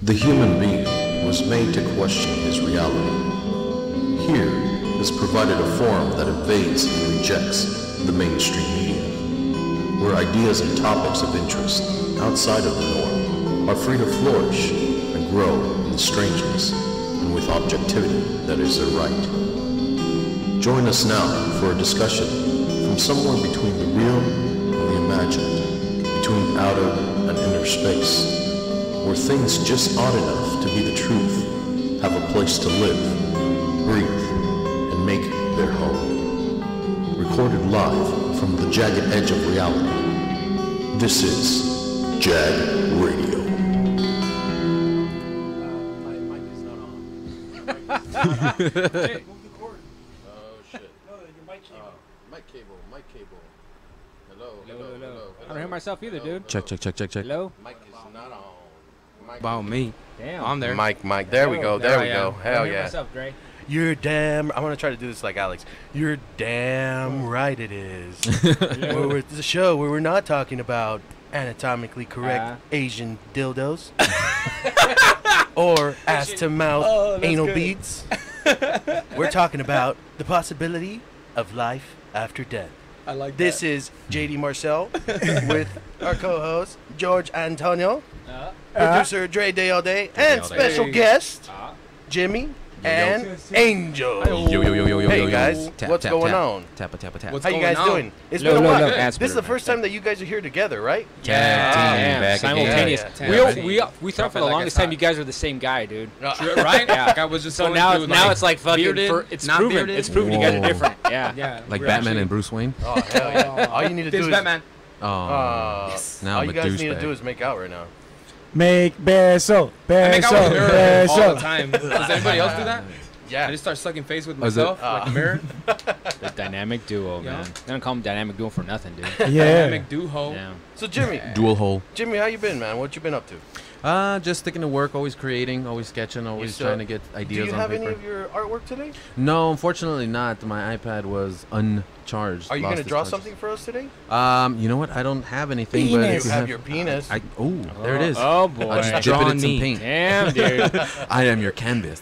The human being was made to question his reality. Here is provided a forum that evades and rejects the mainstream media, where ideas and topics of interest outside of the norm are free to flourish and grow in the strangeness and with objectivity that is their right. Join us now for a discussion from somewhere between the real and the imagined, between outer and inner space, where things just odd enough to be the truth have a place to live, breathe, and make their home. Recorded live from the jagged edge of reality, this is JAG Radio. My mic is not on. Hey, move the cord. Oh shit. No, your mic cable. Mic cable. Hello. I don't hear myself either, dude. Check. Hello? Mic is not on. About me. Damn. I'm there. Mike. There we go. There we go. I Hell don't hear yeah. myself, Dre. You're damn. I want to try to do this like Alex. You're damn right it is. It's a show where we're not talking about anatomically correct Asian dildos or ass to mouth anal beads. We're talking about the possibility of life after death. I like This is JD Marcel with our co-host George Antonio, producer Dre Day All Day, and All Day. special guest Jimmy and Angel. Yo. Hey guys, Tap, what's tap, going tap. on? Tap. How you guys doing? It's Low, been a low, while. low. This That's is the first time that you guys are here together, right? Yeah, simultaneous. Yeah. We thought for the longest time you guys were the same guy, dude. Right? Yeah. Like I was just So going now through, it's like fucking. bearded, It's not proven. bearded. It's proven you guys are Whoa. different. Yeah. Yeah. like we're Batman actually- and Bruce Wayne. Oh hell yeah! All you need to do This is Batman. Oh. Now all I'm you a guys need to douchebag. do is make out right now. Make beso, I make out with a mirror all beso. the time. Does anybody else do that? Yeah. I just start sucking face with Oh, is it? myself, like a mirror. The dynamic duo, Yeah. man. They don't call them dynamic duo for nothing, dude. Yeah. Dynamic duo. Damn. So Jimmy, Dual hole. how you been, man? What you been up to? Just sticking to work, always creating, always sketching, always still- trying to get Do ideas you on have paper. any of your artwork today? No, unfortunately not. My iPad was uncharged. Are you lost gonna its draw charges. something for us today? You know what? I don't have anything. But Penis. if You you have your penis. there it is. Oh boy. I'll just Draw dip it in on some me. paint. Damn, dude. I am your canvas.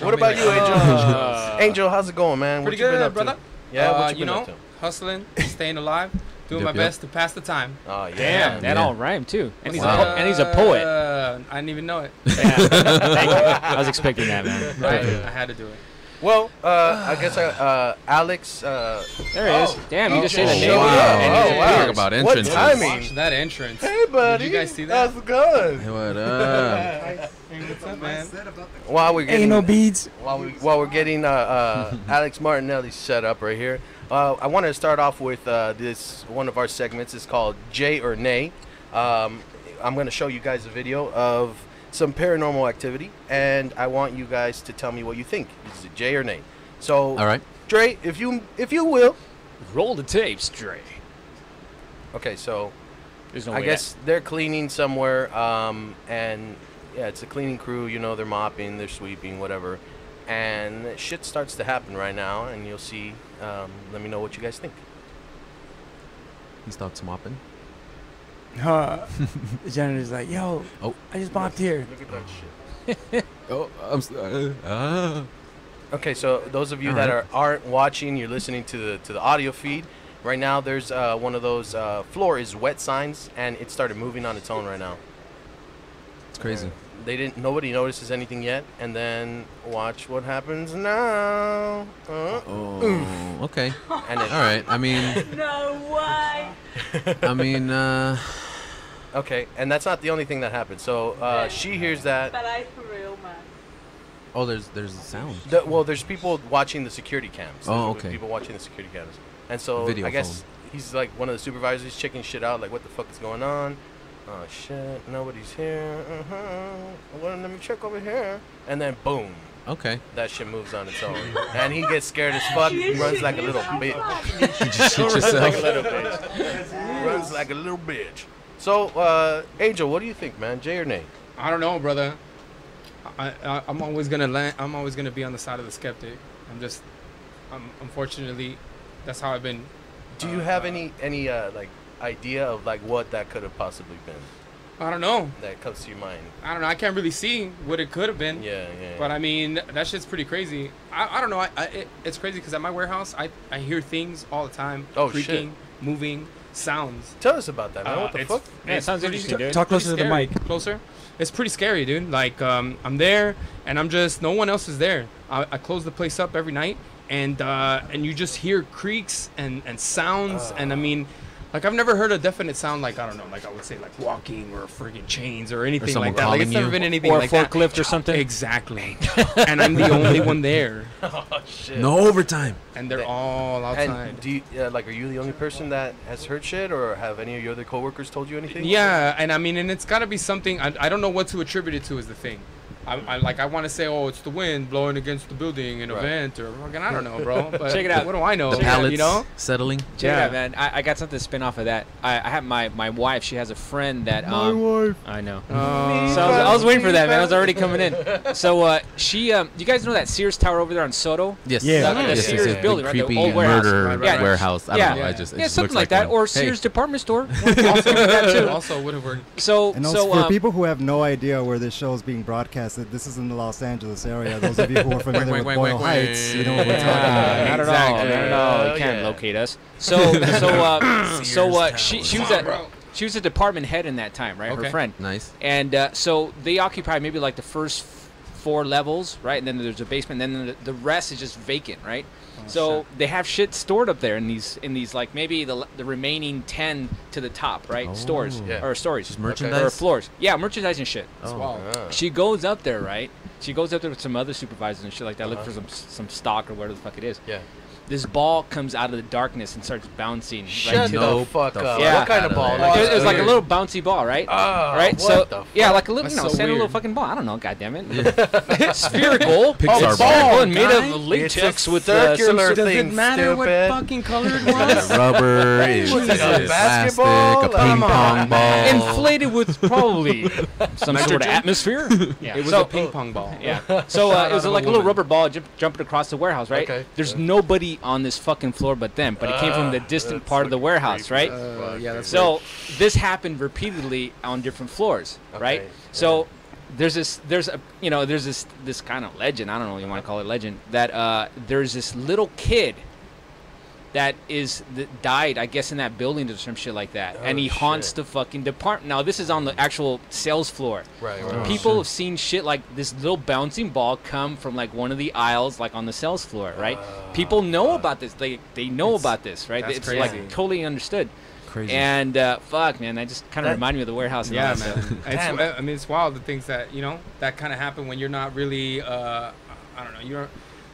What about you, Angel? Angel, how's it going, man? Pretty what you been good, up brother. To? Yeah, what you you been know, up to? hustling, staying alive, doing my Yep. best to pass the time. Oh yeah. Damn, that Yeah. all rhymed too. And he's Wow. and he's a poet. I didn't even know it. Yeah. Thank you. I was expecting that, man. Right, I had to do it. Well, I guess Alex. There he is. Damn, you just say the Oh, name. wow. And Oh, he's wow. Talk about What entrances. timing? Watch that entrance. Hey, buddy. Did you guys see that? How's it going? Hey, what up? What's up, man? While we're getting Anal beads. while we're getting Alex Martinelli set up right here, I wanted to start off with this one of our segments. It's called J or Nay. I'm going to show you guys a video of some paranormal activity, and I want you guys to tell me what you think. Is it J or Nay? So, All right. Dre, if you will. roll the tapes, Dre. Okay, so There's no I way guess they're cleaning somewhere, and yeah, it's a cleaning crew. You know, they're mopping, they're sweeping, whatever, and shit starts to happen right now, and you'll see. Let me know what you guys think. He stopped mopping. Huh. The janitor's like, yo, Oh. I just bopped here. Look at that shit. Oh, I'm sorry. Okay, so those of you All that right. aren't watching, you're listening to the audio feed. Right now, there's one of those floor is wet signs, and it started moving on its own right now. It's crazy. Nobody notices anything yet, and then watch what happens now. Oh, okay. And it, All right. I mean, No way. okay, and that's not the only thing that happened. So she hears that. But I for real, man. oh, there's a sound. Well, there's people watching the security cams. Oh, There's okay. People watching the security cams, and so Video I guess phone. he's like one of the supervisors checking shit out, like what the fuck is going on. Oh shit, nobody's here. Well, let me check over here, and then boom, Okay. that shit moves on its own, and he gets scared as fuck. He runs like a little bitch. You just shoot Runs like a yourself. little bitch. Runs like a little bitch. So, Angel, what do you think, man? J or nay? I don't know, brother. I'm always gonna land. I'm always gonna be on the side of the skeptic. Unfortunately, that's how I've been. Do you have any like idea of like what that could have possibly been? I don't know. that comes to your mind? I don't know. I can't really see what it could have been. Yeah. But I mean, that shit's pretty crazy. I don't know. It's crazy because at my warehouse, I hear things all the time. Oh, creaking, moving, sounds. Tell us about that, man. What the fuck? Yeah, it sounds interesting, dude. Talk closer to the mic. Closer. It's pretty scary, dude. Like, I'm there, and no one else is there. I close the place up every night, and you just hear creaks and sounds, and I mean, like, I've never heard a definite sound like, I don't know, like I would say like walking or friggin' chains or anything someone like that. Like, it's calling never you. been anything Or like a forklift that. or something. Exactly. And I'm the only one there, Oh shit. No overtime. and they're all outside. And do you, like, are you the only person that has heard shit, or have any of your other coworkers told you anything? Yeah, and I mean, and it's got to be something. I don't know what to attribute it to. Is the thing. I want to say, oh, it's the wind blowing against the building in a Right. vent, or fucking, I don't know, bro. But Check it out. What do I know? The pallets You know? settling. Check it Yeah. out, man. I got something to spin off of that. I have my wife. She has a friend that. wife. I know. Uh, So I was waiting for that, man. I was already coming in. So she, you guys know that Sears Tower over there on Soto? Yes. Yeah. The Yes, Sears yes. building, The right? The creepy old warehouse. murder Right. warehouse. I Yeah. don't know. I Yeah. just, it Yeah, just something looks like that, one. or Hey. Sears department store. Also that too. also would have worked. So And also, so for people who have no idea where this show is being broadcasted, this is in the Los Angeles area. Those of you who are familiar with Boyle Heights, you know what we're talking about. I don't know. Exactly. I don't know. You Oh, can't yeah. locate us. She was a department head in that time, right? Her Okay. friend. Nice. And so they occupy maybe like the first 4 levels, right? And then there's a basement. And then the rest is just vacant, right? So they have shit stored up there in these like maybe the remaining 10 to the top, right? Oh. Stores Yeah. or stories Just or merchandise. floors. Yeah, merchandise and shit. Oh. Wow. She goes up there, right? She goes up there with some other supervisors and shit like that, look for some stock or whatever the fuck it is. Yeah. This ball comes out of the darkness and starts bouncing right Shut to the Nope. fuck The up. fuck Yeah. What kind outta of ball? there. It was like a weird. little bouncy ball, right? Oh, Right, what so the fuck? yeah, like a little, That's you know, so sand a little weird. fucking ball. I don't know, goddammit. It's spherical. Pixar It's ball. spherical and made guy. of latex It's a with circular Does thing, it matter what stupid. fucking color it It's was? rubber. It's Was it a plastic. basketball? A Come ping on, pong ball. inflated with probably some sort of Nitrogen? atmosphere. Yeah. It was so, a ping pong ball. Yeah. So it was of a like a little woman. rubber ball jumping across the warehouse, right? Okay. There's nobody on this fucking floor but them, but it came from the distant that's part of the fucking warehouse, creepy. right? Yeah, that's So this happened repeatedly on different floors, right? Okay, So there's this kind of legend. I don't know what you want to call it, legend, that there's this little kid that died, I guess, in that building or some shit like that, Oh, and he haunts shit. the fucking department. Now this is on the actual sales floor. Right. Oh, People shit. have seen shit like this little bouncing ball come from like one of the aisles, like on the sales floor, right? People know about this. They know about this, right? that's It's crazy. like totally understood. Crazy. And fuck, man, that just kind of reminded me of the warehouse. And Yeah, all that stuff. man. I mean, it's wild the things that that kind of happen when you're not really. I don't know. You're.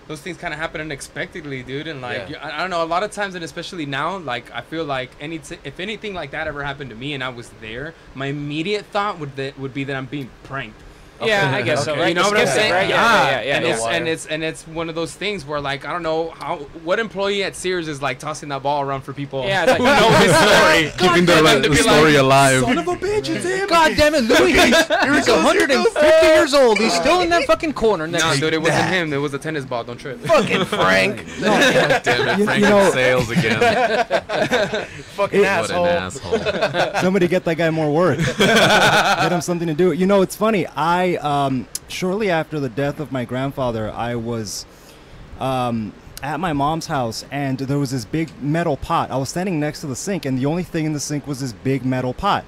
Those things kind of happen unexpectedly, dude. And like, Yeah. I don't know. A lot of times, and especially now, like I feel like if anything like that ever happened to me and I was there, my immediate thought would be that I'm being pranked. Yeah, I guess so. Okay. Right? You know what I'm Skeptic, saying? Right? Yeah. And Yeah. it's one of those things where like I don't know what employee at Sears is like tossing that ball around for people Yeah, it's like- who know his story. Keeping damn it, to the be story like, alive. Son of a bitch, it's him. God damn it, Louis! He's 150 years old. He's still in that fucking corner. No, dude, it wasn't him. It was a tennis ball. Don't trip. Fucking Frank. Damn it, You Frank know- sales again. Fucking What asshole. an asshole. Somebody get that guy more work. Get him something to do. You know, it's funny. Shortly after the death of my grandfather, I was at my mom's house, and there was this big metal pot. I was standing next to the sink, and the only thing in the sink was this big metal pot.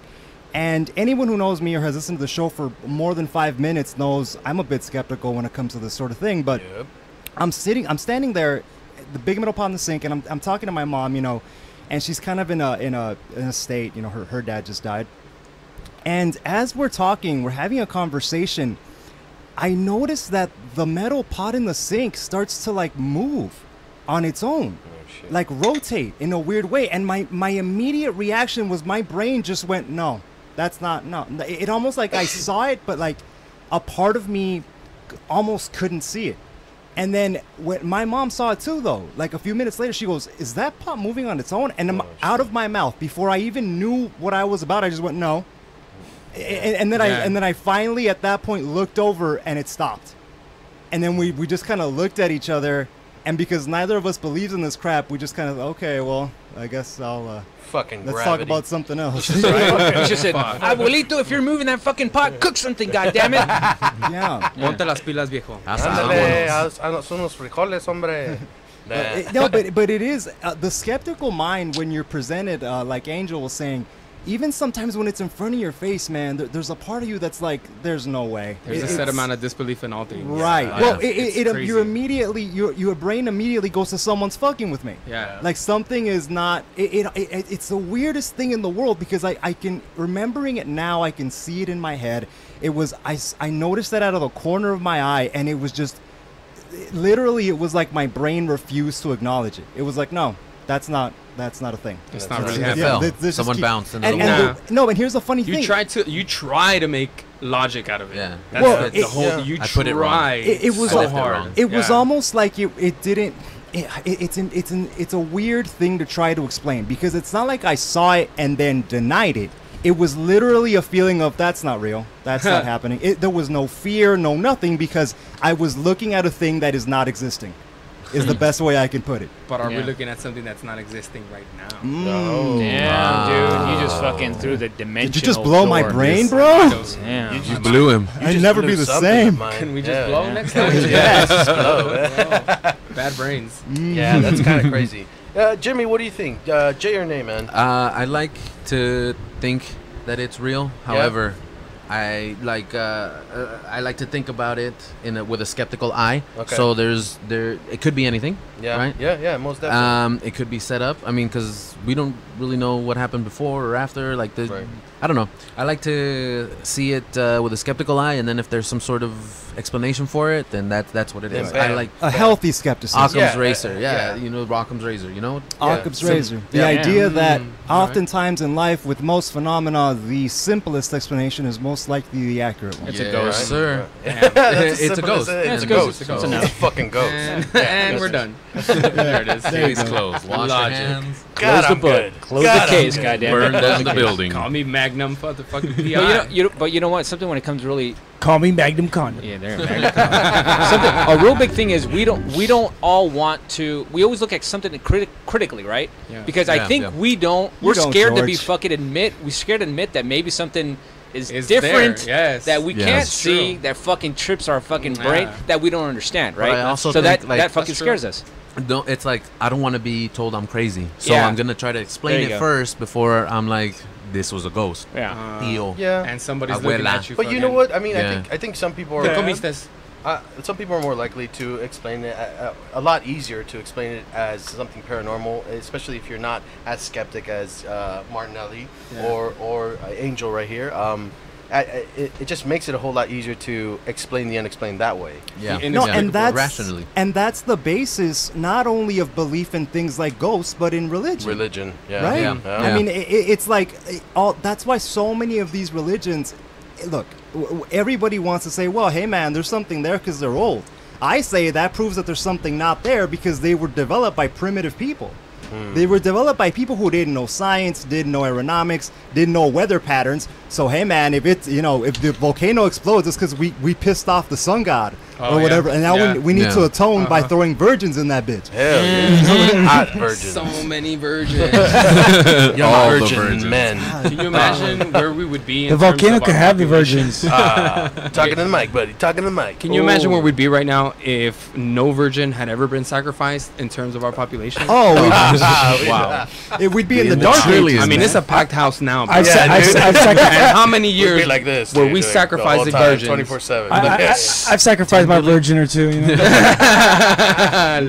And anyone who knows me or has listened to the show for more than 5 minutes knows I'm a bit skeptical when it comes to this sort of thing. But Yep. I'm standing there, the big metal pot in the sink, and I'm talking to my mom, and she's kind of in a state, her dad just died. And as we're talking, we're having a conversation, I noticed that the metal pot in the sink starts to like move on its own, like rotate in a weird way. And my immediate reaction was my brain just went, no, that's not, no. It almost like I saw it, but like a part of me almost couldn't see it. And then when my mom saw it too, though, like a few minutes later, she goes, is that pot moving on its own? And out of my mouth, before I even knew what I was about, I just went, no. And then I finally at that point looked over and it stopped. And then we just kind of looked at each other, And because neither of us believes in this crap, we just kind of, okay, well, I guess I'll, Fucking let's gravity. talk about something else. You just said, Abuelito, if you're moving that fucking pot, cook something, goddammit. Yeah. Ponte las pilas, viejo. Ándale, haz unos frijoles, hombre. Nah. No, but it is the skeptical mind when you're presented, like Angel was saying, even sometimes when it's in front of your face, man, there's a part of you that's like, there's no way. There's a set amount of disbelief in all things. Right. Yeah. Well, It's crazy. you immediately, your brain immediately goes to someone's fucking with me. Yeah. Like something is not. It's the weirdest thing in the world because I can remembering it now. I can see it in my head. It was I noticed that out of the corner of my eye, and it was just literally it was like my brain refused to acknowledge it. It was like, no, that's not a thing. It's not really It happening. fell. this just Someone keep- bounced in the and, wall. and no, and here's the funny thing. You try to make logic out of it. Yeah. That's Well, the it- whole. yeah. You I put it wrong. try. It was so I left it hard. wrong. It was Yeah. almost like it didn't. It's a weird thing to try to explain because it's not like I saw it and then denied it. It was literally a feeling of that's not real. That's not happening. There was no fear, no nothing because I was looking at a thing that is not existing. Is the best way I can put it. But are we Yeah. looking at something that's not existing right now? No. Damn, dude, you just fucking threw the dimension. Did you just blow my brain, bro? Damn. You blew him. You I'd just never blew be the something same. of mine. Can we just Yeah. blow next time? Yes, just blow. Bad brains. Yeah, that's kind of crazy. Jimmy, what do you think? J or nay, man? I like to think that it's real. However, I like to think about it with a skeptical eye. Okay. So it could be anything. Yeah, Right? yeah, most definitely. It could be set up. I mean, because we don't really know what happened before or after. Like, Right. I don't know. I like to see it with a skeptical eye, and then if there's some sort of explanation for it, then that's what it Then is. bam. I like A healthy skepticism. Occam's Yeah, razor. yeah. You know, Occam's razor. You know. Occam's Yeah. razor. The Yeah. idea that alright. oftentimes in life, with most phenomena, the simplest explanation is most likely the accurate one. It's a Yes, ghost. sir. That's It's a simple as ghost. it is. Yeah, it's a It's ghost. It's a It's ghost. a fucking ghost. And we're done. There it is. Case closed. Wash your Logic. hands. God, Close the I'm book. good. Close God, the case, I'm good. goddammit. Burn Close down the case. building. Call me Magnum motherfucking PI. But you know what? Something when it comes really Call me Magnum Condom. Yeah, there. Something. A real big thing is we don't all want to. We always look at something critically, right? Yeah. Because I Yeah, think yeah. we don't. You We're don't, scared to be George. fucking admit. We're scared to admit that maybe something is It's different there, yes. that we Yeah. can't That's see. true. That fucking trips our fucking brain. Yeah. That we don't understand, But right? I also so think, that like, that fucking that's true. scares us. Don't. It's like I don't want to be told I'm crazy, so Yeah. I'm gonna try to explain There you it go. first before I'm like, this was a ghost. Yeah. Tío. Yeah. And somebody's looking Abuela. at you. But you know what? I mean, Yeah. I think some people ¿Qué are. comiste? Some people are more likely to explain it a lot easier to explain it as something paranormal, especially if you're not as skeptic as Martinelli Yeah. or Angel right here. It just makes it a whole lot easier to explain the unexplained that way. Yeah. In No, Yeah. and that's rationally. and that's the basis not only of belief in things like ghosts, but in religion. Religion, yeah. Right? Yeah. I mean, it's like all. That's why so many of these religions. Look, everybody wants to say, "Well, hey, man, there's something there because they're old." I say that proves that there's something not there because they were developed by primitive people. They were developed by people who didn't know science, didn't know aeronomics, didn't know weather patterns. So hey man, if the volcano explodes, it's because we pissed off the sun god Oh, or whatever, yeah. and now Yeah. we need to Yeah. atone by Uh-huh. throwing virgins in that bitch. Hell yeah. Hot virgins. So many virgins. Young All the virgin virgins. men. Can you imagine where we would be? In The terms volcano of could our have the population? virgins. Talking to the mic, buddy. Talking to the mic. Can you imagine where we'd be right now if no virgin had ever been sacrificed in terms of our population? Oh, Wow. we'd be in the In the dark trillions. ages. I mean, man. it's a packed house now. I've, bro. sa- Yeah, I've, dude. I've, sacri- And how many We'd years be like this, where dude, we like, sacrifice the virgins? 24/7. I've sacrificed my virgin or two. You know?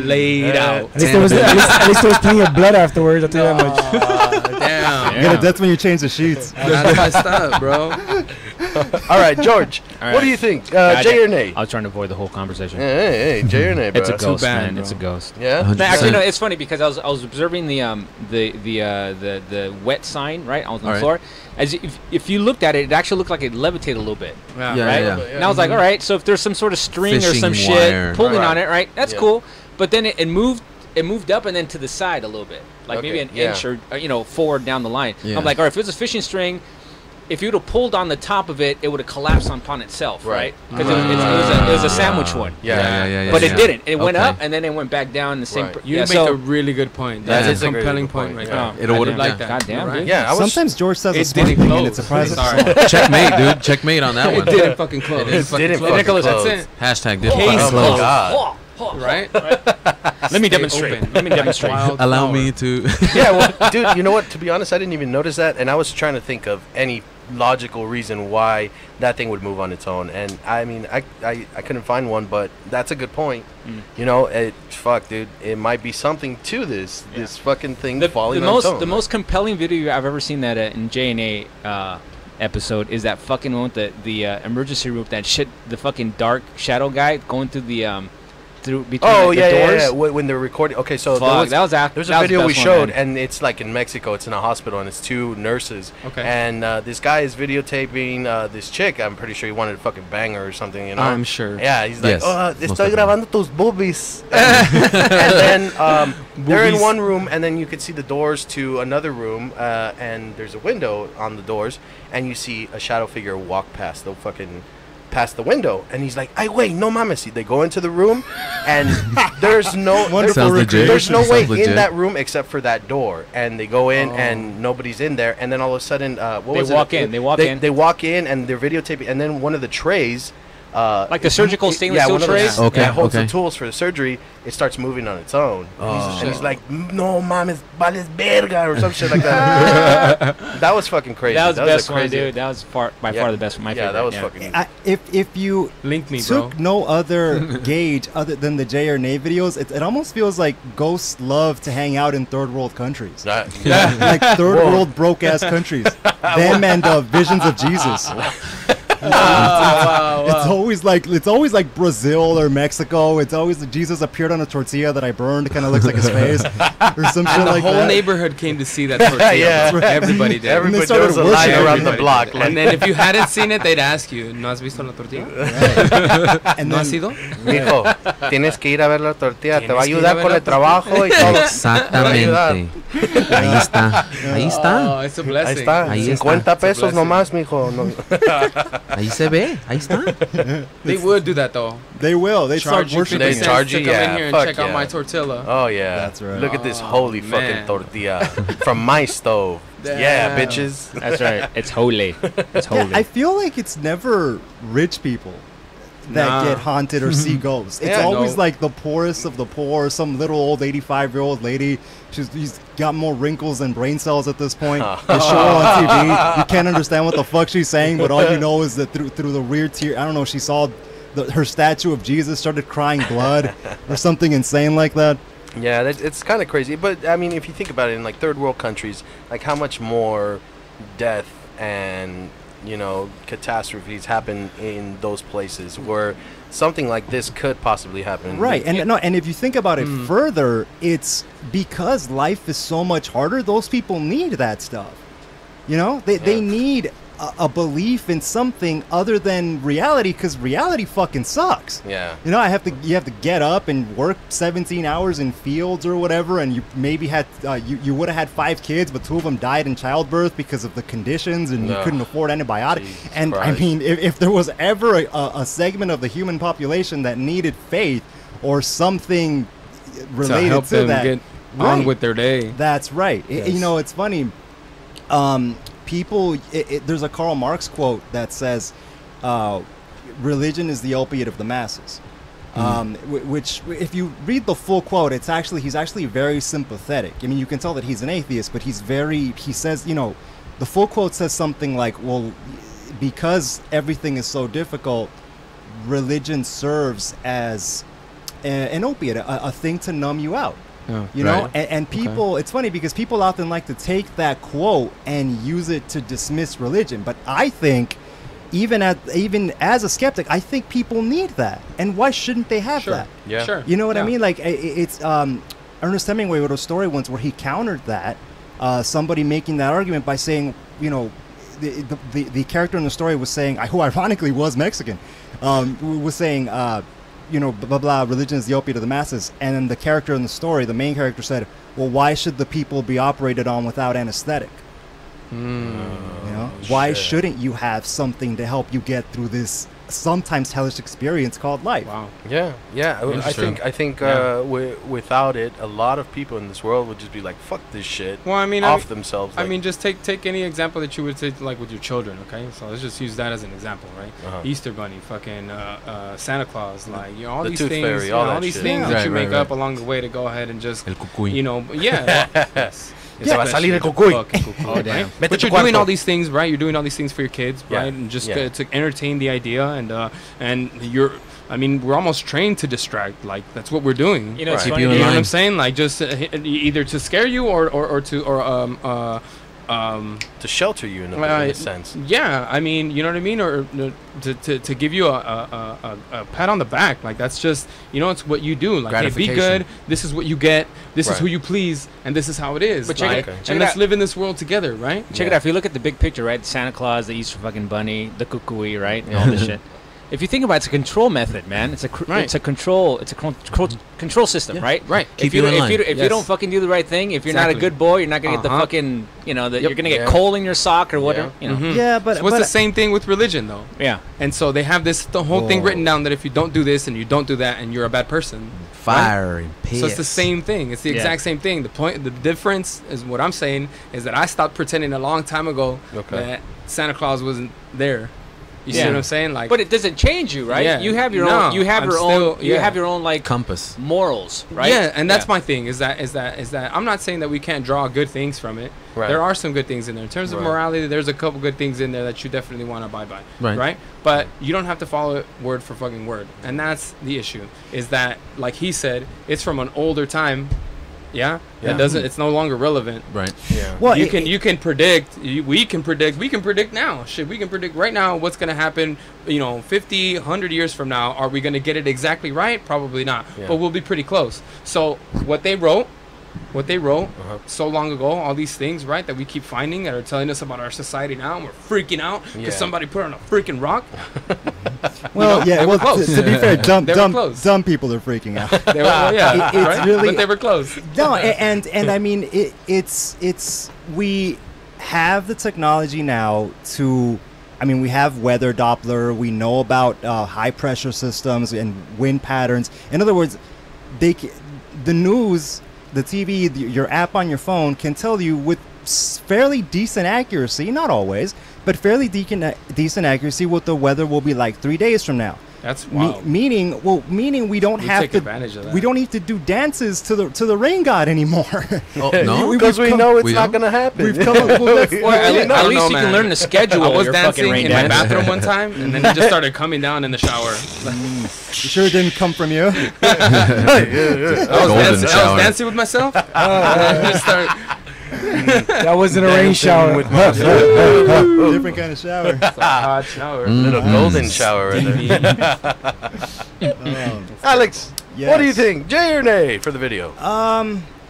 Laid out. At least there was plenty of blood afterwards. I'll tell you that much. Damn. Yeah, that's when you change the sheets. That's messed up, bro. All right, George. All What do right. you think? Jay or nay? I was trying to avoid the whole conversation. Hey, Jay or nay, bro? It's a ghost, bad, man. bro. It's a ghost. Yeah. 100%. No, actually, no. It's funny because I was observing the wet sign right on the All right. floor. As if you looked at it, it actually looked like it levitated a little bit. Yeah. Yeah, right? yeah. And I was like, all right. So if there's some sort of string or Fishing some wire. shit pulling Right. on it, right? That's Yeah. cool. But then it moved. It moved up and then to the side a little bit, like maybe Okay, an yeah. inch or forward down the line. Yeah. I'm like, all right, if it was a fishing string, if you'd have pulled on the top of it, it would have collapsed upon itself, right? Because it was a sandwich one. Yeah. But it didn't. It went Okay. up and then it went back down. The same. Right. You make a really good point. That That's is a a very compelling good point point. right Yeah. there. It would've- I like that. God damn, Right? dude. Yeah, I was Sometimes George says a It smart didn't thing and close. it surprises Sorry. us. Checkmate, dude. Checkmate on that It one. didn't fucking close. didn't fucking Nicholas, close. That's it. Hashtag did Case fucking closed. God. Right? Let me demonstrate. Open. Let me demonstrate. Wild Allow flower. me to. Yeah, well, dude, you know what? To be honest, I didn't even notice that, and I was trying to think of any logical reason why that thing would move on its own, and I mean, I couldn't find one, but that's a good point. You know, fuck, dude, it might be something to this fucking thing falling on its own. The most compelling video I've ever seen that in J&A episode is that fucking one with the emergency room, that shit, the fucking dark shadow guy going through the through between Oh the yeah, doors. yeah. When they're recording. Okay, so Fuck, there's that a was video the we best one, showed, man. and it's like in Mexico. It's in a hospital, and it's two nurses. Okay. And this guy is videotaping this chick. I'm pretty sure he wanted to fucking bang her or something. You know. I'm sure. Yeah, he's like, Yes, oh, most estoy definitely. grabando tus boobies. And then they're in one room, and then you could see the doors to another room, and there's a window on the doors, and you see a shadow figure walk past the window, and he's like, "Ay, wait, no mames." They go into the room, and there's no Sounds legit. there's no Sounds way legit. in that room except for that door, and they go in, and nobody's in there, and then all of a sudden, They walk in, they walk in. They walk in, and they're videotaping, and then one of the trays. Like the surgical stainless steel one of those- trays? Okay, that holds okay. the tools for the surgery. It starts moving on its own. Oh. And he's like, "No mames, vales verga," or some shit like that. That was fucking crazy. That was the best a one, crazy- dude. That was by far the best one. My favorite. Yeah, that was fucking. If you Link me, bro. took no other gauge other than the J or Nay videos, it almost feels like ghosts love to hang out in third world countries. Like third Whoa. world broke ass countries. Them and Visions of Jesus. It's always like Brazil or Mexico. It's always like Jesus appeared on a tortilla that I burned. It kind of looks like his face or some shit And the like whole that. neighborhood came to see that tortilla. Yeah. bro. Everybody did. Everybody, started there was a line worshiping. around the Everybody block. did. Like, And then if you hadn't seen it, they'd ask you, ¿No has visto la tortilla? And ¿No has then, ido? mijo, tienes que ir a ver la tortilla. Te va a Tienes que ir a ayudar ver con la el trabajo y todo. Exactamente. Ahí está. Ahí está. Oh, it's a Ahí blessing. está. Ahí 50 está. pesos It's a nomás, mijo. No. Ahí se ve. Ahí está. They would do that though. they will. They start Charge you worshiping 50 They it. cents charge to you, come in yeah, here and fuck check out yeah. my tortilla. Oh yeah, That's right. Look at this Oh, holy fucking man. tortilla from my stove. Yeah, Damn. bitches. That's right. It's holy. It's holy. Yeah, I feel like it's never rich people that Nah. get haunted or see ghosts. It's Yeah, always no. like the poorest of the poor, some little old 85-year-old lady. She's got more wrinkles than brain cells at this point. They show her on TV. You can't understand what the fuck she's saying, but all you know is that through the rear tear, I don't know, she saw her statue of Jesus started crying blood or something insane like that. Yeah, it's kind of crazy. But I mean, if you think about it, in like third world countries, like how much more death and catastrophes happen in those places where something like this could possibly happen. Right, and if you think about it further, it's because life is so much harder. Those people need that stuff. They need a belief in something other than reality, because reality fucking sucks. Yeah. You have to get up and work 17 hours in fields or whatever, and you maybe had you would have had 5 kids, but 2 of them died in childbirth because of the conditions, and you Ugh. couldn't afford antibiotics. Jesus And I Christ. mean, if there was ever a segment of the human population that needed faith or something related to help to them that, get on right. with their day. That's right. Yes. It's funny. People, there's a Karl Marx quote that says, "Religion is the opiate of the masses." Which, if you read the full quote, he's actually very sympathetic. I mean, you can tell that he's an atheist, but he says, the full quote says something like, "Well, because everything is so difficult, religion serves as an opiate, a thing to numb you out." Oh, Right. And people, it's funny because people often like to take that quote and use it to dismiss religion. But I think, even as a skeptic, I think people need that. And why shouldn't they have that? Yeah. Sure. You know what I Yeah. mean? Like, it's Ernest Hemingway wrote a story once where he countered that, somebody making that argument by saying, the character in the story was saying, who ironically was Mexican, was saying, blah, blah, blah, religion is the opiate of the masses. And then the character in the story, the main character said, well, why should the people be operated on without anesthetic? You know, why shit. shouldn't you have something to help you get through this sometimes hellish experience called life? Wow. Yeah, yeah. That's true. I think Yeah. without it, a lot of people in this world would just be like, "Fuck this shit," Well, I mean, off themselves. I like- mean, just take any example that you would say, like with your children, okay? So let's just use that as an example, right? Uh-huh. Easter Bunny, fucking Santa Claus, like The these Tooth things, Fairy, all that these shit. things Yeah. that Right, you right, make right. up along the way to go ahead and just, El cucuy. yes. Se va a salir el cucuy. Fucking cucuy, Oh, damn. right? Vete But tu you're doing cuarto. all these things, right? You're doing all these things for your kids, Yeah. right? And just Yeah. to entertain the idea, and you're. I mean, we're almost trained to distract. Like that's what we're doing. You know, it's Right. funny, Keep you in You know what line. I'm saying? Like just either to scare you or to shelter you in a sense. yeah, I mean, you know what I mean, or to give you a pat on the back, like that's just, you know, it's what you do. Like, hey, be Gratification. good. This is what you get. This is Right. who you please, and this is how it is. But check like, it- check and it let's out. live in this world together, right? Check it out. If you look at the big picture, right? Santa Claus, the Easter fucking bunny, the cuckoo, right? And all this shit. If you think about it, it's a control method, man. It's a Right. it's a control system, Yeah. right? Right. If Keep you you in if line. you if you Yes. don't fucking do the right thing, if you're not a Exactly. good boy, you're not gonna get the Uh-huh. fucking, you know, Yep. you're gonna get Yeah. coal in your sock or whatever, Yeah. you know. Mhm. Yeah, but So what's but the same thing with religion, though? Yeah. And so they have the whole thing Whoa. written down that if you don't do this and you don't do that and you're a bad person. Fire and piss. So it's the same thing. It's the Yeah. exact same thing. The difference is what I'm saying is that I stopped pretending a long time ago Okay. that Santa Claus wasn't there. You Yeah. see what I'm saying? Like, But it doesn't change you, right? Yeah. You have your No, own. You have I'm your still- own. You yeah. have your own like compass. morals, right? yeah, and that's Yeah. my thing. Is that I'm not saying that we can't draw good things from it. Right. There are some good things in there. In terms of Right. morality, there's a couple good things in there that you definitely want to abide by. Right. But you don't have to follow it word for fucking word. And that's the issue. Is that, like he said, it's from an older time. Yeah. Yeah. That doesn't. It's no longer relevant. Right. Yeah. well, you can predict. We can predict now. Shit, we can predict right now what's going to happen, 50, 100 years from now. Are we going to get it exactly right? Probably not. Yeah. But we'll be pretty close. So what they wrote Uh-huh. so long ago, all these things, right, that we keep finding that are telling us about our society now, and we're freaking out because Yeah. somebody put on a freaking rock. well, they yeah. were Well, close. to be fair, They were close. dumb people are freaking out. They were, well, yeah, It's right? really- but they were close. No, and I mean it's we have the technology now to. I mean, we have weather Doppler. We know about high pressure systems and wind patterns. In other words, the news, the TV, your app on your phone can tell you with fairly decent accuracy, not always, but fairly decent accuracy what the weather will be like 3 days from now. That's wild. Meaning we don't We have take to. advantage of that. We don't need to do dances to the rain god anymore. Oh no. Because we we've come- know it's we not don't? gonna happen. We've come up with Well, at, Yeah, least, no, at no, least you man. can learn to schedule I was your fucking dancing rain in my dance. bathroom one time, and then it just started coming down in the shower. You sure it didn't come from you? Golden I was shower. dancing with myself. And I just started, That wasn't a rain shower. Different kind of shower. a hot shower. Little golden shower in there. Alex, Yes. what do you think? Jay or nay for the video?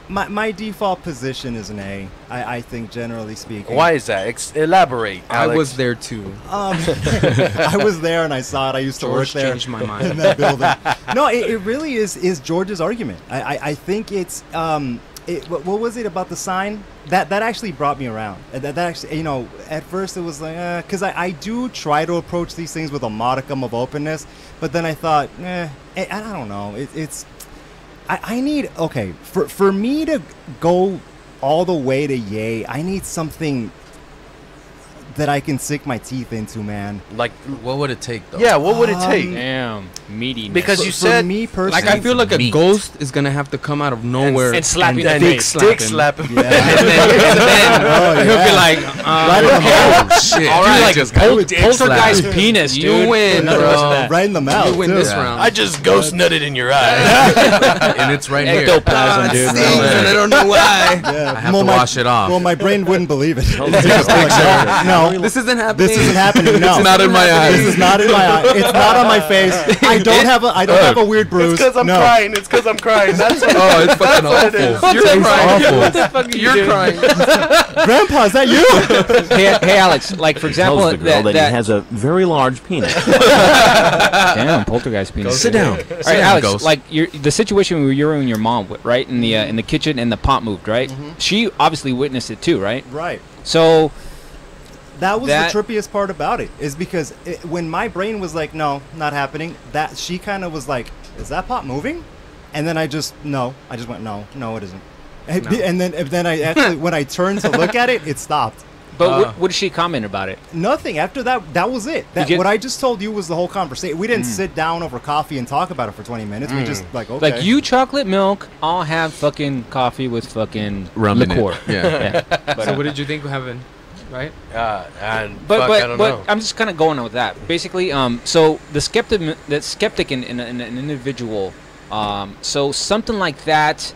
My default position is an A. I think generally speaking. Why is that? Elaborate, Alex. I was there too. I was there and I saw it. I used to George work there changed my in mind. that building. No, it really is George's argument. I think it's what was it about the sign that actually brought me around. That actually, at first it was like because I do try to approach these things with a modicum of openness, but then I thought, I don't know. I need for me to go all the way to yay. I need something that I can sink my teeth into, man. Like, What would it take though? yeah, what would it take? Damn, meaty. Because you For said me personally, Like I feel like a Meat. ghost is gonna have to come out of nowhere and slap you in the and face. dick slap him. Yeah. and then Oh, he'll yeah. be like, Right in the mouth. Oh shit. All You right, just Poltergeist penis, You dude. win, Nothing bro. less than that. Right in the mouth. you win too. this Yeah. round. I just ghost nutted in your eye. and it's right here. Ectoplasm, dude. Stings, and I don't know why. Yeah. I have to wash it off. Well, my brain wouldn't believe it. Take a picture. No, This isn't happening. this isn't happening. No, It's not in my eyes. This is not in my eye. It's not on my face. I don't have a weird bruise. It's because I'm no. crying. It's because I'm crying. That's what Oh, it's fucking what it is. awful. You're crying. awful. What the fuck are you crying? Grandpa, is that you? Hey, Alex. Like for example, Tells the girl that, he has a very large penis. damn poltergeist penis. Sit down. All Sit right, down, Alex. ghost. Like the situation where you were and your mom, right, in the kitchen, and the pot moved, right? She obviously witnessed it too, right? Right. So, That was the trippiest part about it, is because when my brain was like, no, not happening, that she kind of was like, is that pot moving? And then I just went, no, it isn't. No. And then I actually, when I turned to look at it, it stopped. But what did she comment about it? Nothing. After that was it. What I just told you was the whole conversation. We didn't sit down over coffee and talk about it for 20 minutes. We just like, okay. Like, you chocolate milk, I'll have fucking coffee with fucking rum liqueur. Yeah. But, so what did you think happened? Right? But I don't know. I'm just kind of going with that. Basically, so the skeptic in an individual, so something like that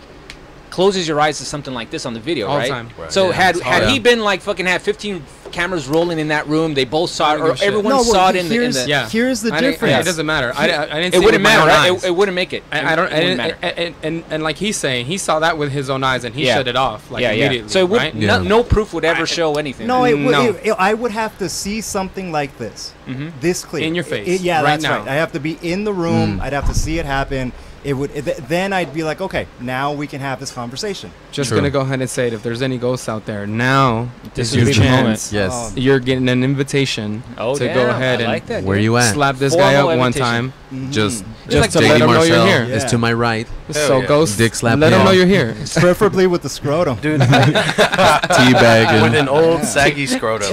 closes your eyes to something like this on the video, all right? the time. So had he been like fucking had 15 cameras rolling in that room, they both saw it, or everyone saw it in the. Yeah. Here's the difference. It doesn't matter. I didn't. It wouldn't matter, right? It wouldn't make it. I don't. It wouldn't matter. And like he's saying, he saw that with his own eyes, and he shut it off immediately. So it would, right? no proof would ever show anything. No, I would have to see something like this, this clear in your face. Yeah, right that's now. right. I have to be in the room. I'd have to see it happen. It would. Then I'd be like, okay, now we can have this conversation. Just gonna go ahead and say it. If there's any ghosts out there, now this is your the chance. moment. Yes. You're getting an invitation to go ahead and where you at? slap this guy up one time. Just like to JD let him know you're Marcel here. is to my right. So ghost, dick slap. let him know you're here. Preferably with the scrotum, dude. Teabagging with an old saggy scrotum.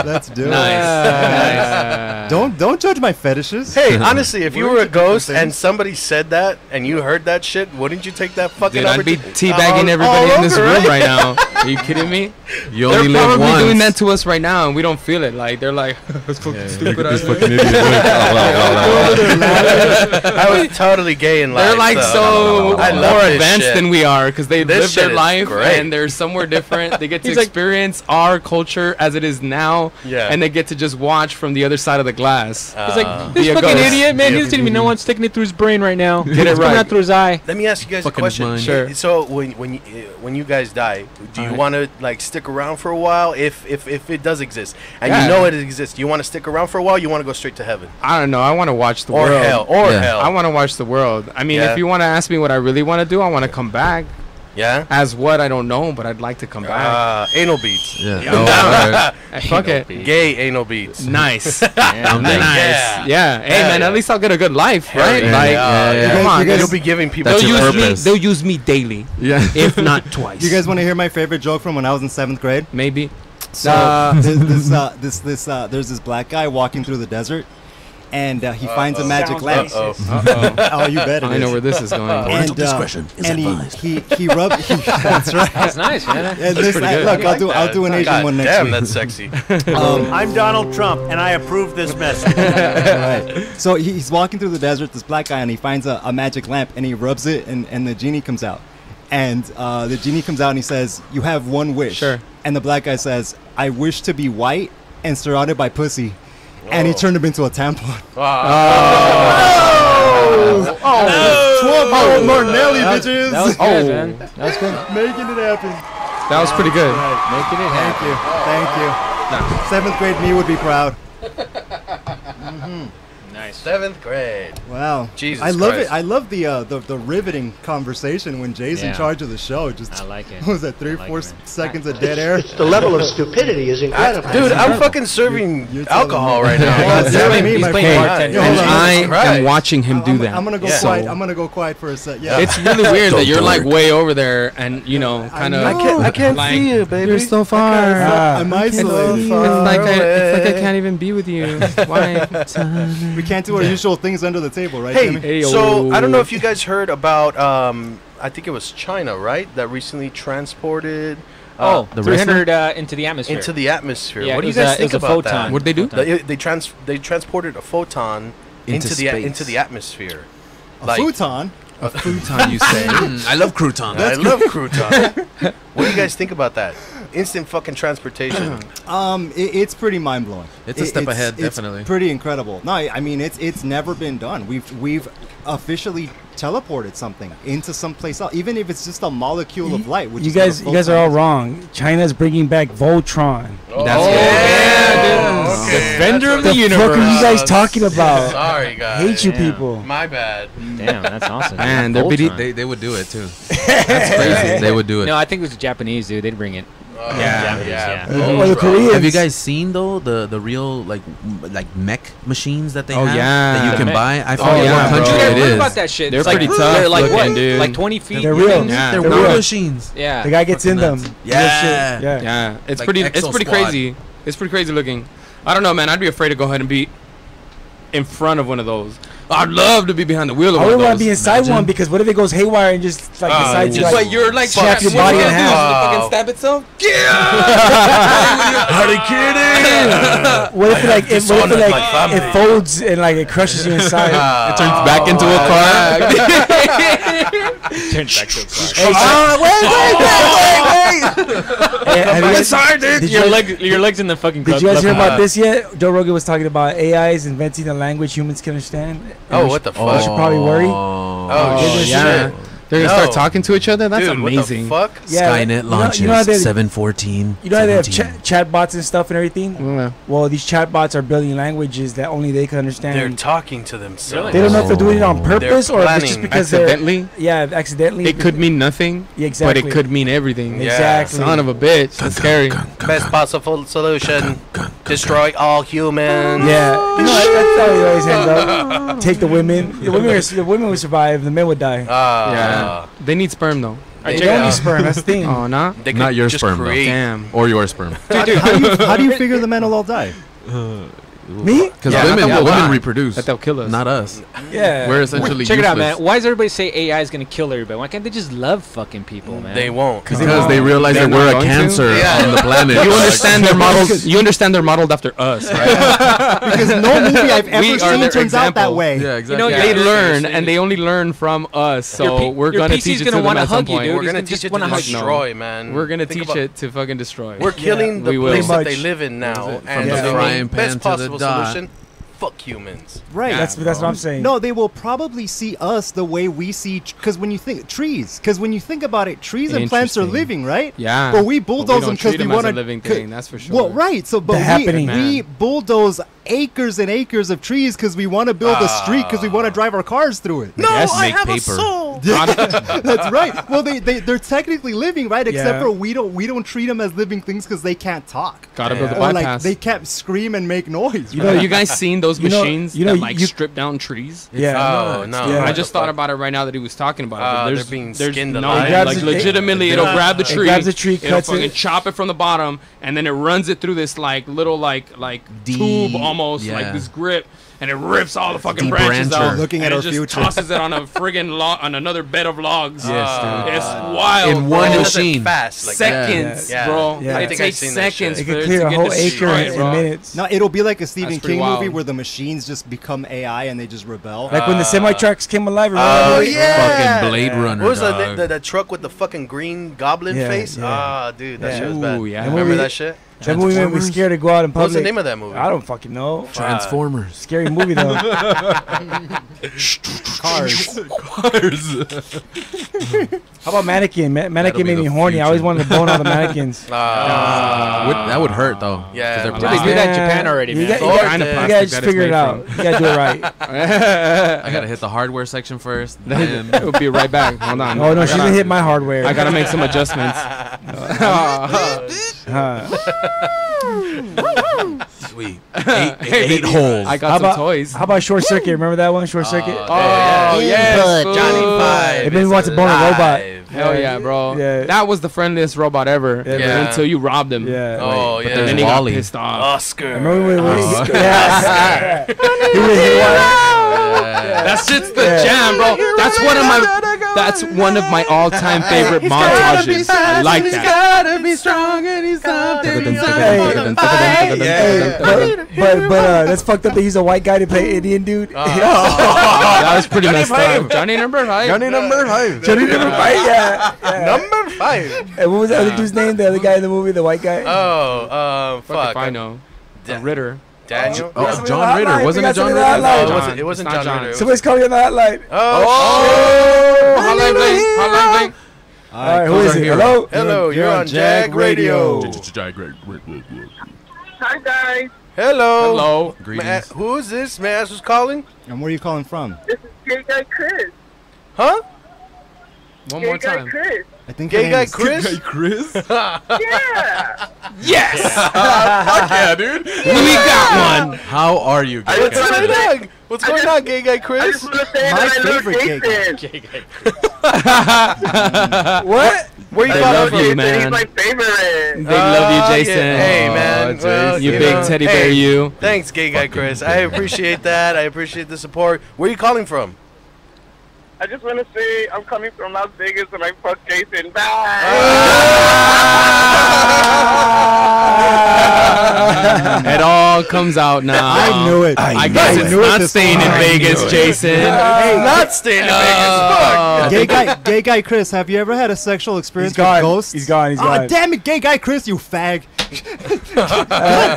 Let's do it. Nice. Don't judge my fetishes. Hey, honestly, if you were a ghost and somebody said that and you heard that shit, wouldn't you take that fucking? Dude, I'd be teabagging everybody in this room right now. Are you kidding me? You they're only live probably once. doing that to us right now, and we don't feel it. Like they're like, "This fucking stupid ass fucking idiot." I was totally gay in life. They're like so I love more this advanced shit. than we are because they This live shit their is life great. and they're somewhere different. They get to He's like- experience our culture as it is now, Yeah. and they get to just watch from the other side of the glass. He's like, this be a fucking ghost. idiot, man. He doesn't even know what's sticking it through his brain right now. Get it It's coming right. out through his eye. Let me ask you guys Fucking a question. mind. Sure. So when you guys die, do you want to like stick around for a while if it does exist and you know it exists? Do you want to stick around for a while? You want to go straight to heaven I don't know. I want to watch the or world. hell or hell? I want to watch the world. I mean, Yeah. if you want to ask me what I really want to do, I want to come back. Yeah. As what I don't know, but I'd like to come back. Anal beads. Yeah. I'm down. Fuck it. Gay anal beads. Nice. I'm Nice. Yeah. Yeah. Hey Hell man, yeah. at least I'll get a good life, Hell right? yeah. Like, Yeah. come on. You guys- You'll be giving people. That's They'll your use me. purpose. They'll use me daily, Yeah. if not twice. You guys want to hear my favorite joke from when I was in 7th grade? maybe? So there's this black guy walking through the desert, and he finds a magic lamp. Oh, you bet it I know is. where this is going. And, discretion is and advised. he rubbed. That's right. That's nice, man. And this, pretty good. look, I'll do an Asian God one next damn, week. that's sexy. I'm Donald Trump, and I approve this message. Right. So he's walking through the desert, this black guy, and he finds a magic lamp, and he rubs it, and the genie comes out. And the genie comes out, and he says, "You have one wish." Sure. And the black guy says, "I wish to be white and surrounded by pussy." And he Whoa. turned him into a tampon. Oh, Martinelli, bitches. That was good, man. That was good. Making it happen. That was pretty good. Making it happen. Thank you. 7th grade me would be proud. Nice. 7th grade. Wow. Jesus I love Christ. it. I love the riveting conversation when Jay's in Yeah. charge of the show. Just I like it. what was that, 3 or I like 4 it, man. seconds of dead air? The level of stupidity is incredible. Dude, I'm fucking serving You're telling alcohol me. right now. Well, God you're damn telling it. me, He's my playing friend. bartender. Yo, hold on. I Jesus Christ. am watching him do that. I'm gonna go Yeah. quiet. So- I'm gonna go quiet for a sec. Yeah. It's really weird that you're like Dork. way over there, and you know, kind of. I can't like, see you, baby. You're so far. I'm isolated. It's like I can't even be with you. Why? We can't do our usual things under the table, right, Hey, Jimmy? Hey, so yo. I don't know if you guys heard about, I think it was China, right? That recently transported The 300 into the atmosphere. into the atmosphere. Yeah, What do it you was guys a- it think was a about photon. that? What'd they do? They transported a photon Into space. into the atmosphere. A futon. A futon, you say? I love croutons. I love crouton. What do you guys think about that? Instant fucking transportation. It's pretty mind blowing. It's a step ahead, definitely. It's pretty incredible. No, I mean it's never been done. We've officially teleported something into some place else, even if it's just a molecule of light. Which You is what a guys are all photon is. wrong. China's bringing back Voltron. That's yeah, dude. Defender of The the fuck universe. are you guys talking about? Sorry, guys. Hate you Damn. people. My bad. Damn, that's awesome. Man, Voltron. they're They would do it too. That's crazy. They would do it. No, I think it was the Japanese, dude. They'd bring it. Yeah. Or the Koreans. Have you guys seen though the real like mech machines that they have yeah. that you can buy? I Oh, forget yeah, what country bro. it What is. about that shit? They're It's pretty like, tough They're like looking, what? dude. Like 20 feet. They're real. Yeah. They're They're war real. machines. Yeah. The guy gets in them. nuts. Real shit. Yeah. Yeah, it's Like pretty. Exo It's pretty Squad. crazy. It's pretty crazy looking. I don't know, man. I'd be afraid to go ahead and be in front of one of those. I'd love to be behind the wheel of I one of wouldn't want to those. be inside Imagine. one because what if it goes haywire and just like decides to just- like But you're like snap your body in half. fucking stab itself. Are you kidding? What if it like it, what if it Dishonored my like family. it folds and like it crushes you inside? It turns back into a car. Turns back to a car. Hey, have you guys- Did you, Your legs in the fucking. did you guys hear about this yet? Joe Rogan was talking about AIs inventing a language humans can understand. Oh, what the We fuck? should probably worry. Oh, shit. shit. They're gonna No. start talking to each other. That's Dude, amazing. what the fuck? Yeah, Skynet launches you know how they, 7/14. you know how they have 17. chat bots and stuff and everything. Yeah. Well, these chat bots are building languages that only they can understand. They're talking to themselves. They don't know if they're doing it on purpose or if it's just planning. because Accidentally, they're accidentally. it could mean nothing, Yeah, exactly. but it could mean everything. Yeah. Exactly. Son of a bitch. That's scary. Best possible solution. Destroy all humans. Yeah, you know that's how he always ends up. Take the women. The women would survive. The men would die. Yeah. They need sperm though. They check don't it need out. sperm. That's the thing. Oh, nah. They could Not your just sperm, though. create. Damn. Or your sperm. How do you figure the men will all die? Me? Because Yeah, women that will women die. reproduce. That they'll kill us. Not us. Yeah. We're essentially Check it out, man. useless. Why does everybody say AI is gonna kill everybody? Why can't they just love fucking people, man? They won't. Because they realize They're that we're not a going to? cancer Yeah. on the planet. You understand they're modeled. You understand they're modeled after us, right? Because no movie I've We ever are seen their turns out that example. way. Yeah, exactly. You know, They Yeah. learn, and they only learn from us. So we're your gonna PC's teach it to gonna them wanna at some hug you, point. dude. We're He's gonna gonna teach just it to wanna hug you. destroy, man. We're gonna Think teach about- it to fucking destroy. We're killing the We will. place that Pretty they live in now, From and the the frying pan best to the possible dot. solution. Fuck humans. Right. Yeah. That's what I'm saying. No, they will probably see us the way we see. Because when you think trees, because when you think about it, trees and plants are Interesting. living, right? Yeah. But we But bulldoze them don't because treat we them as want a to. living thing. That's for sure. Well, right. So, but The happening. we bulldoze acres and acres of trees because we want to build a street because we want to drive our cars through it. No, Yes, I make have a paper. soul. That's right. Well, they're technically living, right? Except Yeah. for we don't treat them as living things because they can't talk. Gotta build a Or like bypass. they can't scream and make noise. You know, you guys seen those You know- machines you know, that like you- strip down trees? Yeah. Oh no! Yeah. I just thought about it right now that he was talking about it. they're being skinned no, alive. It grabs like it- legitimately, it'll grab the it tree. grabs the tree, it'll cuts fucking it. chop it from the bottom, and then it runs it through this like little like D- tube almost yeah. like this grip, and it rips all the fucking branches Debrancher. out. Looking and at it our just future. tosses it on a friggin' log on another bed of logs. Yes, dude. It's wild. In bro. one And it does it machine. fast, like that. Seconds, Yeah. bro. Yeah. I It think I've takes seen that seconds. shit. It for could it clear to a get whole acre destroyed, in bro. minutes. No, it'll be like a Stephen That's pretty King movie wild. where the machines just become AI and they just rebel. Like when the semi trucks came alive. Oh remember? yeah! Fucking Blade Runner, What was dog. the truck with the fucking green goblin Yeah, face? yeah. Ah, dude, that Yeah. shit was bad. Ooh, yeah. That Remember movie- that shit? That movie made me scared to go out in What was public. the name of that movie? I don't fucking know. Transformers. Scary movie though. Cars. How about Mannequin? That'll Mannequin be made me the horny. I always future. wanted to bone all the mannequins. That would hurt though. 'cause Yeah. they're They They plastic. do that in Japan already, You man. got- you Or got- kinda you plastic gotta just that it's figure it made out. You gotta do it right. I gotta hit the hardware section first. Then We'll be right back. Hold on. Oh no, I she's gotta- gonna hit my hardware. I gotta make some adjustments. sweet. Hey, Eight baby, holes. I got How some about toys. How about Short Circuit? Remember that one, Short Circuit? Oh, yes, Johnny fool. Five. It made me is want to bone a robot. alive. Hell yeah, bro. Yeah. That was the friendliest robot ever. Yeah. Until you robbed him. Yeah. Oh But yeah. And there's then he Wall-E. got pissed off. Oscar. Remember when yeah. He was haywire. That shit's the Yeah. jam, bro. That's one of my all-time favorite montages. I like that. gotta be strong and he's something. But that's fucked up that he's a white guy to play Indian dude. That was pretty messed up. Johnny number 5. Johnny number 5. Johnny never fight. Yeah. Number 5. And what was the other dude's name? The other guy in the movie, the white guy. Oh, Fuck fuck. if I know. Da- Ritter. Daniel. Oh, John Ritter. Wasn't it John Somebody Ritter? got No, somebody it wasn't It's not John John. Ritter. Somebody's calling on the hotline. Oh, Hotline bling. Hotline bling. All right, who is it? Hello. hello, you're on JAG Radio. Hi guys, Hello. Hello. Greetings. Who is this? May I ask who's calling? And where are you calling from? this is Gay Guy Chris. Huh? One Gay more Guy time. Chris. I think her Gay name guy is- Chris? Chris? Yeah. Yes. Fuck yeah, dude. We got one. How are you, I gay just What's guy? going on? What's going on, gay guy I Chris? just want to say My that I love favorite gay Jason. What? Where you They calling love from? you, Jason, man. he's my favorite. They love you, yeah. Jason. Hey, man. Well, You you big know, teddy hey, bear, you. Thanks, gay guy Chris. I appreciate that. I appreciate the support. Where are you calling from? I just want to say I'm coming from Las Vegas and I fuck Jason. Bye. It all comes out now. I knew it. I guess it's not staying in Vegas, Jason. Hey, not staying in Vegas. Fuck. Gay guy Chris, have you ever had a sexual experience He's gone. with ghosts? He's gone. He's Ah, gone. damn it, gay guy Chris, you fag. God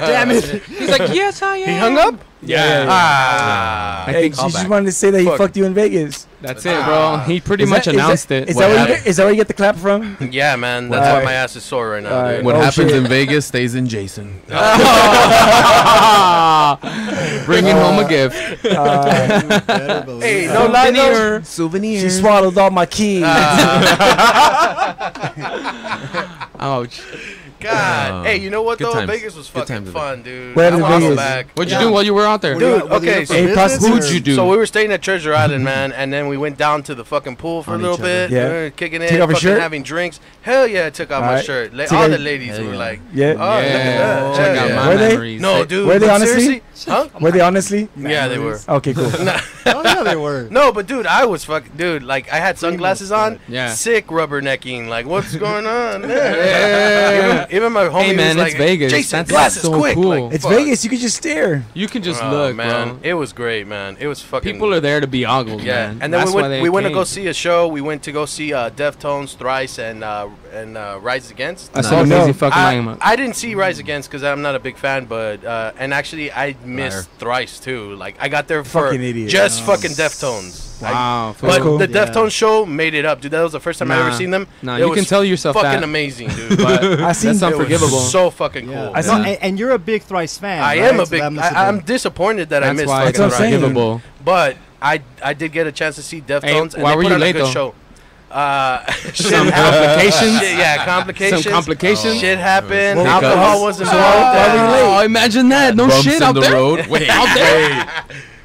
damn it. He's like, yes, I am. He hung up? Yeah. Ah. I Hey, think she just wanted to say that he Fuck. fucked you in Vegas. That's it, bro. He pretty Is much that- announced it. Is What that where you happened? get, is that where you get the clap from? Yeah, man. That's Alright. why my ass is sore right now, Alright. dude. What Oh, happens shit. in Vegas stays in Jason. Bringing home a gift. Hey, no lie, no. Souvenir. She swallowed all my keys. Ouch. God. Hey, you know what Good though? times. Vegas was Good fucking times, fun, dude. What I happened in want to go Vegas? back. What'd you do while you were out there? Dude, Were you okay. for Hey, business, prostitutes. or- Who'd you do? So we were staying at Treasure Island, man, and then we went down to the fucking pool for a On little each other. bit. Yeah. We were kicking Take it, off your fucking shirt? having drinks. Hell yeah, I took off my Alright. shirt. Take All off- the ladies Hell were yeah. like, Yeah. oh, look at that. Check Hell out yeah. my Were they? memories. No, dude. Were they but honestly? seriously? Huh? Were they honestly? Yeah, they were. Okay, cool. Oh, yeah, they were. No, but dude, I was fucking, dude. Like, I had sunglasses on, Yeah. sick rubbernecking. Like, what's going on? Yeah. Even my homie Hey, man, was it's like, Vegas. Jason, That's glasses, so quick. cool. Like, It's fuck. Vegas. You could just stare. You can just Oh, look, man. bro. It was great, man. It was fucking. People are there to be ogled, Yeah, man. and then That's why we they went to came. go see a show. We went to go see Deftones, Thrice, and Rise Against. I saw Oh, a no. crazy fucking lineup. I didn't see Rise Against because I'm not a big fan, but and actually I missed Thrice too. Like I got there for Fucking idiot. just fucking Deftones. Wow. But cool. the Yeah. Deftones show made it up, dude. That was the first time I ever Nah. seen them. Nah, It you was can tell yourself fucking that. amazing, dude. But I seen that's It was unforgivable. so fucking Yeah. cool. I No, seen- and you're a big Thrice fan. I right? am a So big. that must have I'm been- disappointed that I That's missed why fucking it's That's what I'm saying. Thrice. unforgivable. But I did get a chance to see Deftones, and why they were put you on late, a good though? show. Shit Some happened. complications? Shit, yeah, complications. Some complications? Shit happened. Well, Alcohol was involved. why were you late? Oh, imagine that. No Bumps shit in out the there. road. Wait, Out there?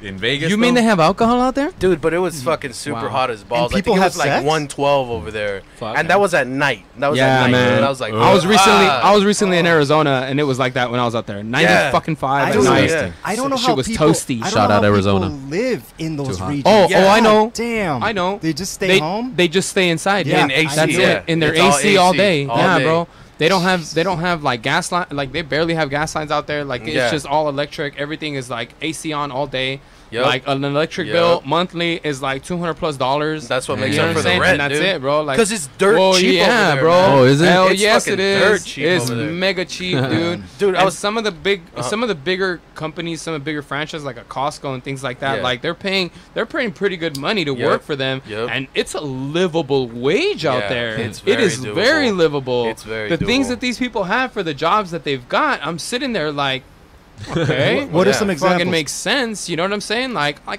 in Vegas. You mean though? they have alcohol out there? Dude, but it was fucking super Wow. hot as balls. And people I think it have was like sex? 112 over there, Fuck, and man. that was at night. That was Yeah, at night. man. And I was like, I was ah. recently in Arizona, and it was like that when I was out there. 90 Yeah. fucking 5 I at don't know. night. Yeah. I don't know Shit how was people. toasty. I don't Shout know out how Arizona. people live in those Too hot. regions. Oh, Yeah. I know. Damn. I know. They just stay home. They just stay inside. Yeah. In AC, That's yeah. it. In their It's all AC all AC, day. all Yeah, day. bro. They don't have like gas line. Like they barely have gas lines out there. Like Yeah. it's just all electric. Everything is like AC on all day. Yep. Like an electric Yep. bill monthly is like $200+. That's what You makes know up what for I'm the saying? rent, And that's dude. it, bro. Like, Because it's dirt well, cheap yeah, over there, bro. man. Oh, is it? Hell It's yes, fucking it is. dirt cheap It's over there. mega cheap, dude. Dude, I And was some of the bigger companies, some of the bigger franchises like a Costco and things like that. Yeah. Like they're paying pretty good money to Yep. work for them, Yep. and it's a livable wage out Yeah, there. it's It very is doable. very livable. It's very the things doable. that these people have for the jobs that they've got. I'm sitting there like, okay, What are some Yeah. examples? fucking makes sense. You know what I'm saying? Like I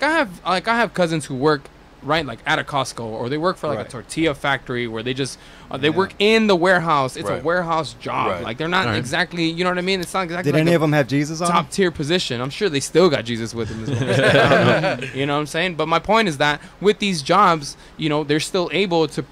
have cousins who work right like at a Costco, or they work for like Right. a tortilla factory where they just they work in the warehouse. It's a Right. warehouse job. Right. Like they're not Right. exactly, you know what I mean? It's not exactly Did like any a of them have Jesus on? top tier position. I'm sure they still got Jesus with them as well. I don't know. You know what I'm saying? But my point is that with these jobs, you know, they're still able to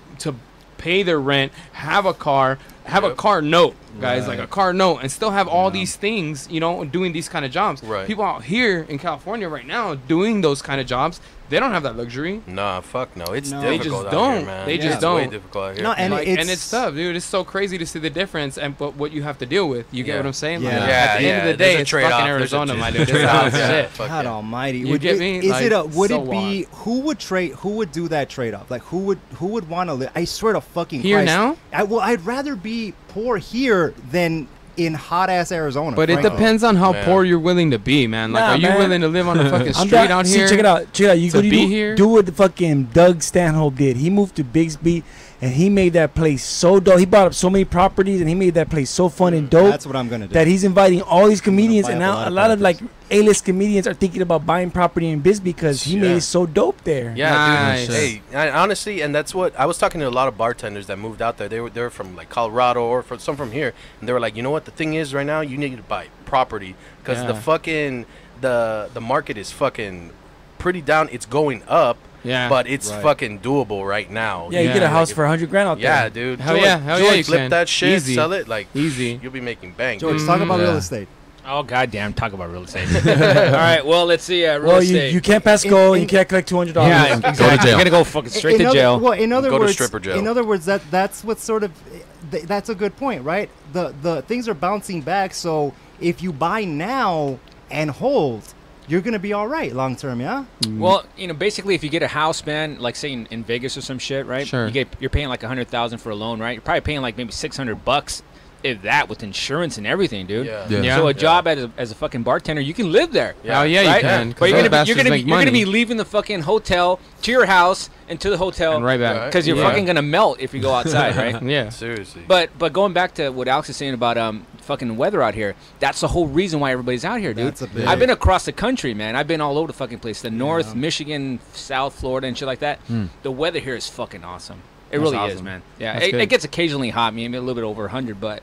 pay their rent, have a car, have a Yep. car note, guys, Right. like a car note, and still have all these things, you know, doing these kind of jobs. Right. People out here in California right now doing those kind of jobs, they don't have that luxury. Nah, fuck no. It's No. difficult They just out don't. here, man. They It's just way don't. difficult out here. No, and Like, it's, and it's tough, dude. It's so crazy to see the difference and but what you have to deal with. You get Yeah. what I'm saying? Yeah. Like, Yeah, at the end of yeah, the there's day, a it's trade-off. fucking There's a Arizona, trade- my dude. It's trade-off. not Yeah. shit. Fuck God yeah. Almighty. You Would get it- me? Is Like, it a? Would so it be? Who would trade? Who would do that trade off? Like who would want to live? I swear to fucking Here Christ. now? I'd rather be poor here than in hot ass Arizona. But it frankly. depends on how Man. poor you're willing to be, man. Like, Nah, are you man. willing to live on a fucking I'm street down- out see, here? check it out. Check it out. You to could be do, here? do what the fucking Doug Stanhope did. He moved to Bixby and he made that place so dope. He bought up so many properties, and he made that place so fun and dope. That's what I'm gonna do. That he's inviting all these comedians, buy and up now a lot of like A-list comedians are thinking about buying property in Bisbee because he made it so dope there. Yeah, Nice. dude. Hey, honestly, and that's what I was talking to a lot of bartenders that moved out there. They were from like Colorado or some from here, and they were like, you know what? The thing is, right now, you need to buy property because the fucking the market is fucking pretty down. It's going up. Yeah. But it's fucking doable right now. Yeah, you get a house for $100,000 out there. Yeah, dude. Hell yeah, you flip can. that shit, Easy. sell it, like easy. You'll be making bank. George, talk about real estate. Oh goddamn! Talk about real estate. All right, well let's see. Real estate. You can't pass go. You can't collect $200. Yeah, Go to You're jail. gonna go fucking straight to jail. Well, in other Go to words, stripper jail. in other words, that's what sort of that's a good point, right? The things are bouncing back. So if you buy now and hold, you're gonna be all right long term, yeah. Well, basically, if you get a house, man, like say in Vegas or some shit, right? Sure. You're paying like $100,000 for a loan, right? You're probably paying like maybe $600, if that, with insurance and everything, dude. Yeah. So a job as a fucking bartender, you can live there. Hell yeah, right? you can. But you're gonna money. be leaving the fucking hotel to your house and to the hotel And right back. because you're fucking gonna melt if you go outside, right? Yeah. Seriously. But going back to what Alex is saying about fucking weather out here, that's the whole reason why everybody's out here, dude. That's a big- I've been across the country, man. I've been all over the fucking place. The North, Michigan, South Florida, and shit like that. The weather here is fucking awesome. It really is, awesome. man. Yeah, That's it good. gets occasionally hot, maybe a little bit over 100, but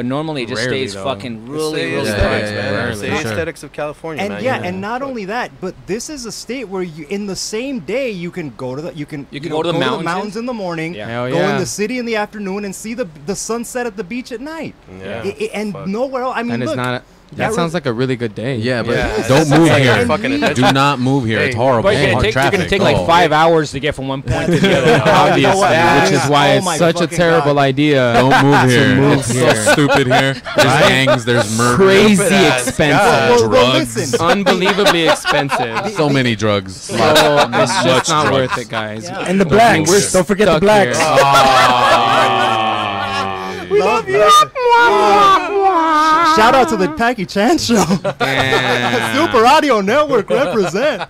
normally it just Rarely, stays though. fucking really, It's the really aesthetics, nice, man. Rarely, It's the sure. aesthetics of California, And man. and not only that, but this is a state where you, in the same day, you can go to the you can go to the mountains in the morning, Yeah. Hell go in yeah. the city in the afternoon, and see the sunset at the beach at night. Yeah. And Fuck. nowhere else. I mean, And it's look, not. That sounds like a really good day. Yeah, but Yeah. don't That move sounds like here. a fucking adventure. Do not move here. It's Hey, horrible. But you're Hard gonna traffic. take like 5 hours to get from one point to the other. Obviously, what? which is why Oh it's my such a fucking terrible God. idea. Don't move here. move It's here. so stupid here. There's gangs. There's murder. Crazy Stupid-ass expensive. well, drugs. listen. Unbelievably expensive. So many drugs. So it's just Much not drugs. worth it, guys. Yeah. And the Don't blacks. think Don't forget the stuck blacks. here. We love you. Shout out to the Packy Chan Show. Damn. Super Audio Network represent.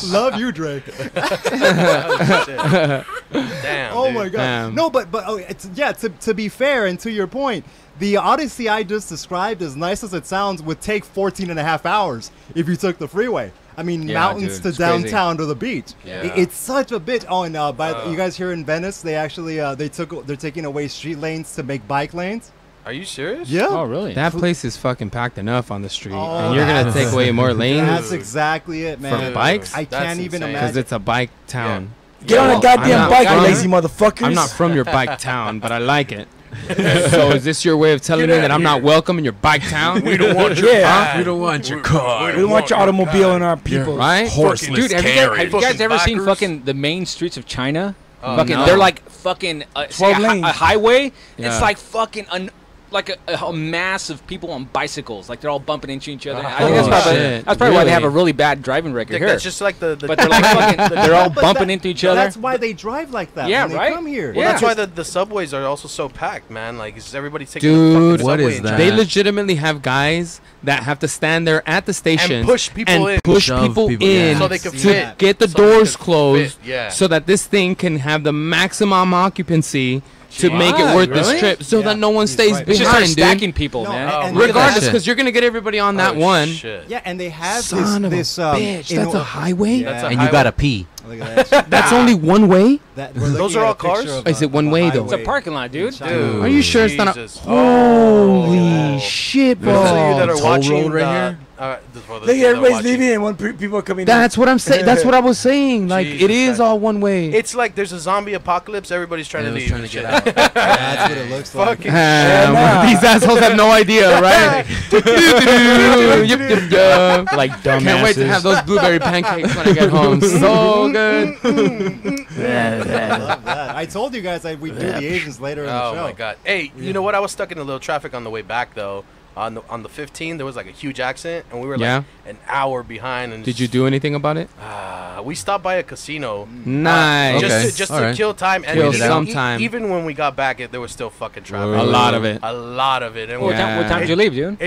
Love you, Drake. Damn. Oh dude. my God. Damn. No, but to be fair and to your point, the Odyssey I just described, as nice as it sounds, would take 14 and a half hours if you took the freeway. I mean, Yeah, mountains dude, to it's crazy. downtown to the beach. Yeah. It's such a bitch. Oh, and you guys here in Venice, they actually they're taking away street lanes to make bike lanes. Are you serious? Yeah. Oh, really? That place is fucking packed enough on the street, Oh, and you're gonna take away more That's lanes exactly it, man. for bikes I That's can't even insane. because imagine. it's a bike town. Get on a I'm goddamn not bike, you from- lazy motherfuckers. I'm not from your bike town, but I like it. So is this your way of telling me that I'm not welcome in your bike town? We don't want your Yeah. We don't want your car. We don't want your automobile and our people. Right? Horseless Dude, have you guys Fucking ever seen backers. fucking the main streets of China? Oh, Fucking, no. they're like fucking say 12 lanes. a highway. Yeah. It's like fucking a mass of people on bicycles. Like they're all bumping into each other. I Oh, think shit. that's probably why they have a Really? really bad driving record here. That's just like the but they're like fucking, they're all But bumping that- into each other. That's why they drive like that Yeah, when they right? come here. Well, Yeah. that's why the subways are also so packed, man. Like, everybody's taking Dude, the fucking what subway is in that? China. They legitimately have guys that have to stand there at the station push people in. push Shove people people, in yeah. So they can to fit. get the So they doors can closed, fit, yeah. so that this thing can have the maximum occupancy to make it What? worth Really? this trip, so Yeah, that no one he's stays right. They should start behind, dude. stacking people, No, man. Oh, and look at Regardless, that because you're gonna get everybody on that Oh, one. Shit. Yeah, and they have Son of a this bitch, you that's know- a highway. Yeah. That's a And you highway. gotta pee. Look at that. That's only one way. That, Those are all cars? Is it one way, though? It's a parking lot, dude. Dude, Are you sure it's not a- Jesus. Holy shit, For those of you that bro! are Toll watching road right here? Look, everybody's leaving and people are coming in. That's what I'm saying. That's what I was saying. Like Jesus it is Christ. all one way. It's like there's a zombie apocalypse. Everybody's trying to leave. Trying to and get shit. out. That's what it looks like. Fucking nah. These assholes have no idea, right? Like dumbasses. Can't wait to have those blueberry pancakes when I get home. So good. I love that. I told you guys we do the Asians later in the show. Oh my god! Hey, you know what? I was stuck in a little traffic on the way back though. On the 15, there was like a huge accident, and we were Yeah. like an hour behind. And Did you do anything about it? we stopped by a casino. Nice. Just to Alright. kill time. And Kill even, some time. Even when we got back, there was still fucking traffic. A lot of it. A lot of it. And What time did you leave, dude?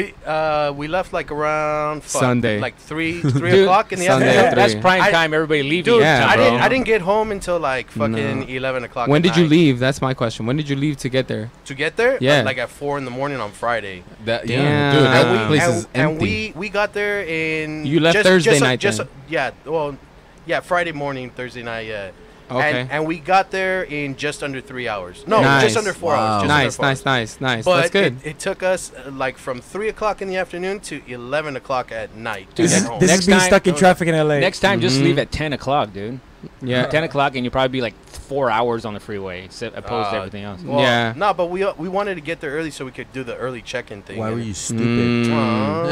we left like around Sunday. like 3 Dude, o'clock in the Sunday afternoon. at That's 3. prime time. Everybody leaving. Dude, Yeah, I bro. didn't get home until like fucking 11 o'clock. When at did you night. leave? That's my question. When did you leave to get there? To get there? Yeah. Like at 4 in the morning on Friday. That, Damn. dude, that And we- place and, is and empty. we got there in. You left Thursday night then? Yeah. Well, yeah. Friday morning, Thursday night. Yeah. Okay. And we got there in just under 3 hours. No, Nice. just under 4 hours. Just Nice, under 4 nice, hours. nice. But That's good. It took us like from 3 o'clock in the afternoon to 11 o'clock at night to Dude, get home. This Next is being time- stuck in traffic in LA. Next time, just Mhm. leave at 10 o'clock, dude. Yeah. 10 o'clock, and you'll probably be like 4 hours on the freeway, opposed to everything else. Well, Yeah. No, but we wanted to get there early so we could do the early check-in thing. Why and- were you stupid? Aw,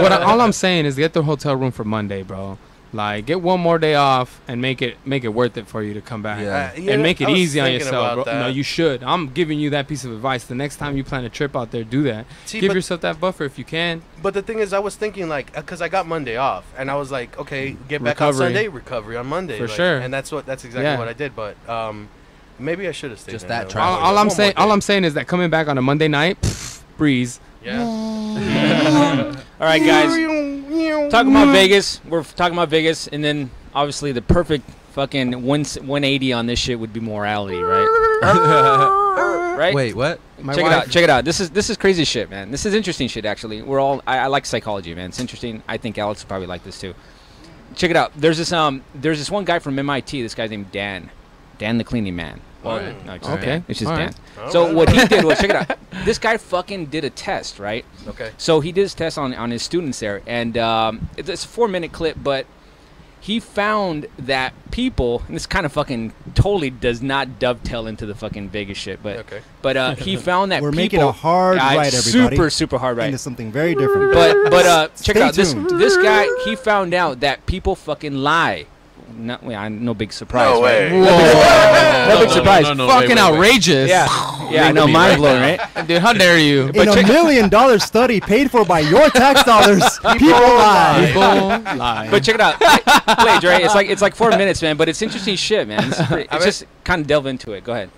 What no. all I'm saying is get the hotel room for Monday, bro. Like, get one more day off and make it worth it for you to come back. Yeah. Yeah, And make I it was easy on thinking yourself, bro. about No, that. you should. I'm giving you that piece of advice. The next time you plan a trip out there, do that. See, Give but- yourself that buffer if you can. But the thing is, I was thinking like, because I got Monday off, and I was like, okay, get back Recovery. on Sunday, recovery on Monday, For like, sure. And that's exactly Yeah. what I did. But maybe I should have stayed. Just there, that though. traffic. All One more I'm day. saying is that coming back on a Monday night, breeze. Yeah. All right, guys. Talking about Vegas. We're talking about Vegas, and then obviously the perfect fucking 180 on this shit would be morality, right? Right? Wait, what? My check wife- it out. Check it out. This is crazy shit, man. This is interesting shit. Actually, I like psychology, man. It's interesting. I think Alex would probably like this too. Check it out. There's this one guy from MIT. This guy's named Dan the cleaning man. Alright. No, it's Okay. Dan. It's just All Dan. right. So Alright. what he did was, check it out. This guy fucking did a test, right? Okay. So he did his test on his students there, and it's a 4-minute clip, but he found that people, and this kind of fucking totally does not dovetail into the fucking Vegas shit, but Okay. but he found that We're people, making a hard right, everybody. super hard right. Into something very different. But check it Stay out. tuned. This guy, he found out that people fucking lie. No big surprise. No right? way. No big surprise. Fucking outrageous. Yeah, no, mind blowing, right? Dude, how dare you? In a $1 million study paid for by your tax dollars, people lie. People lie. But check it out. Play, Dre. It's like 4 minutes, man. But it's interesting shit, man. It's just kind of delve into it. Go ahead.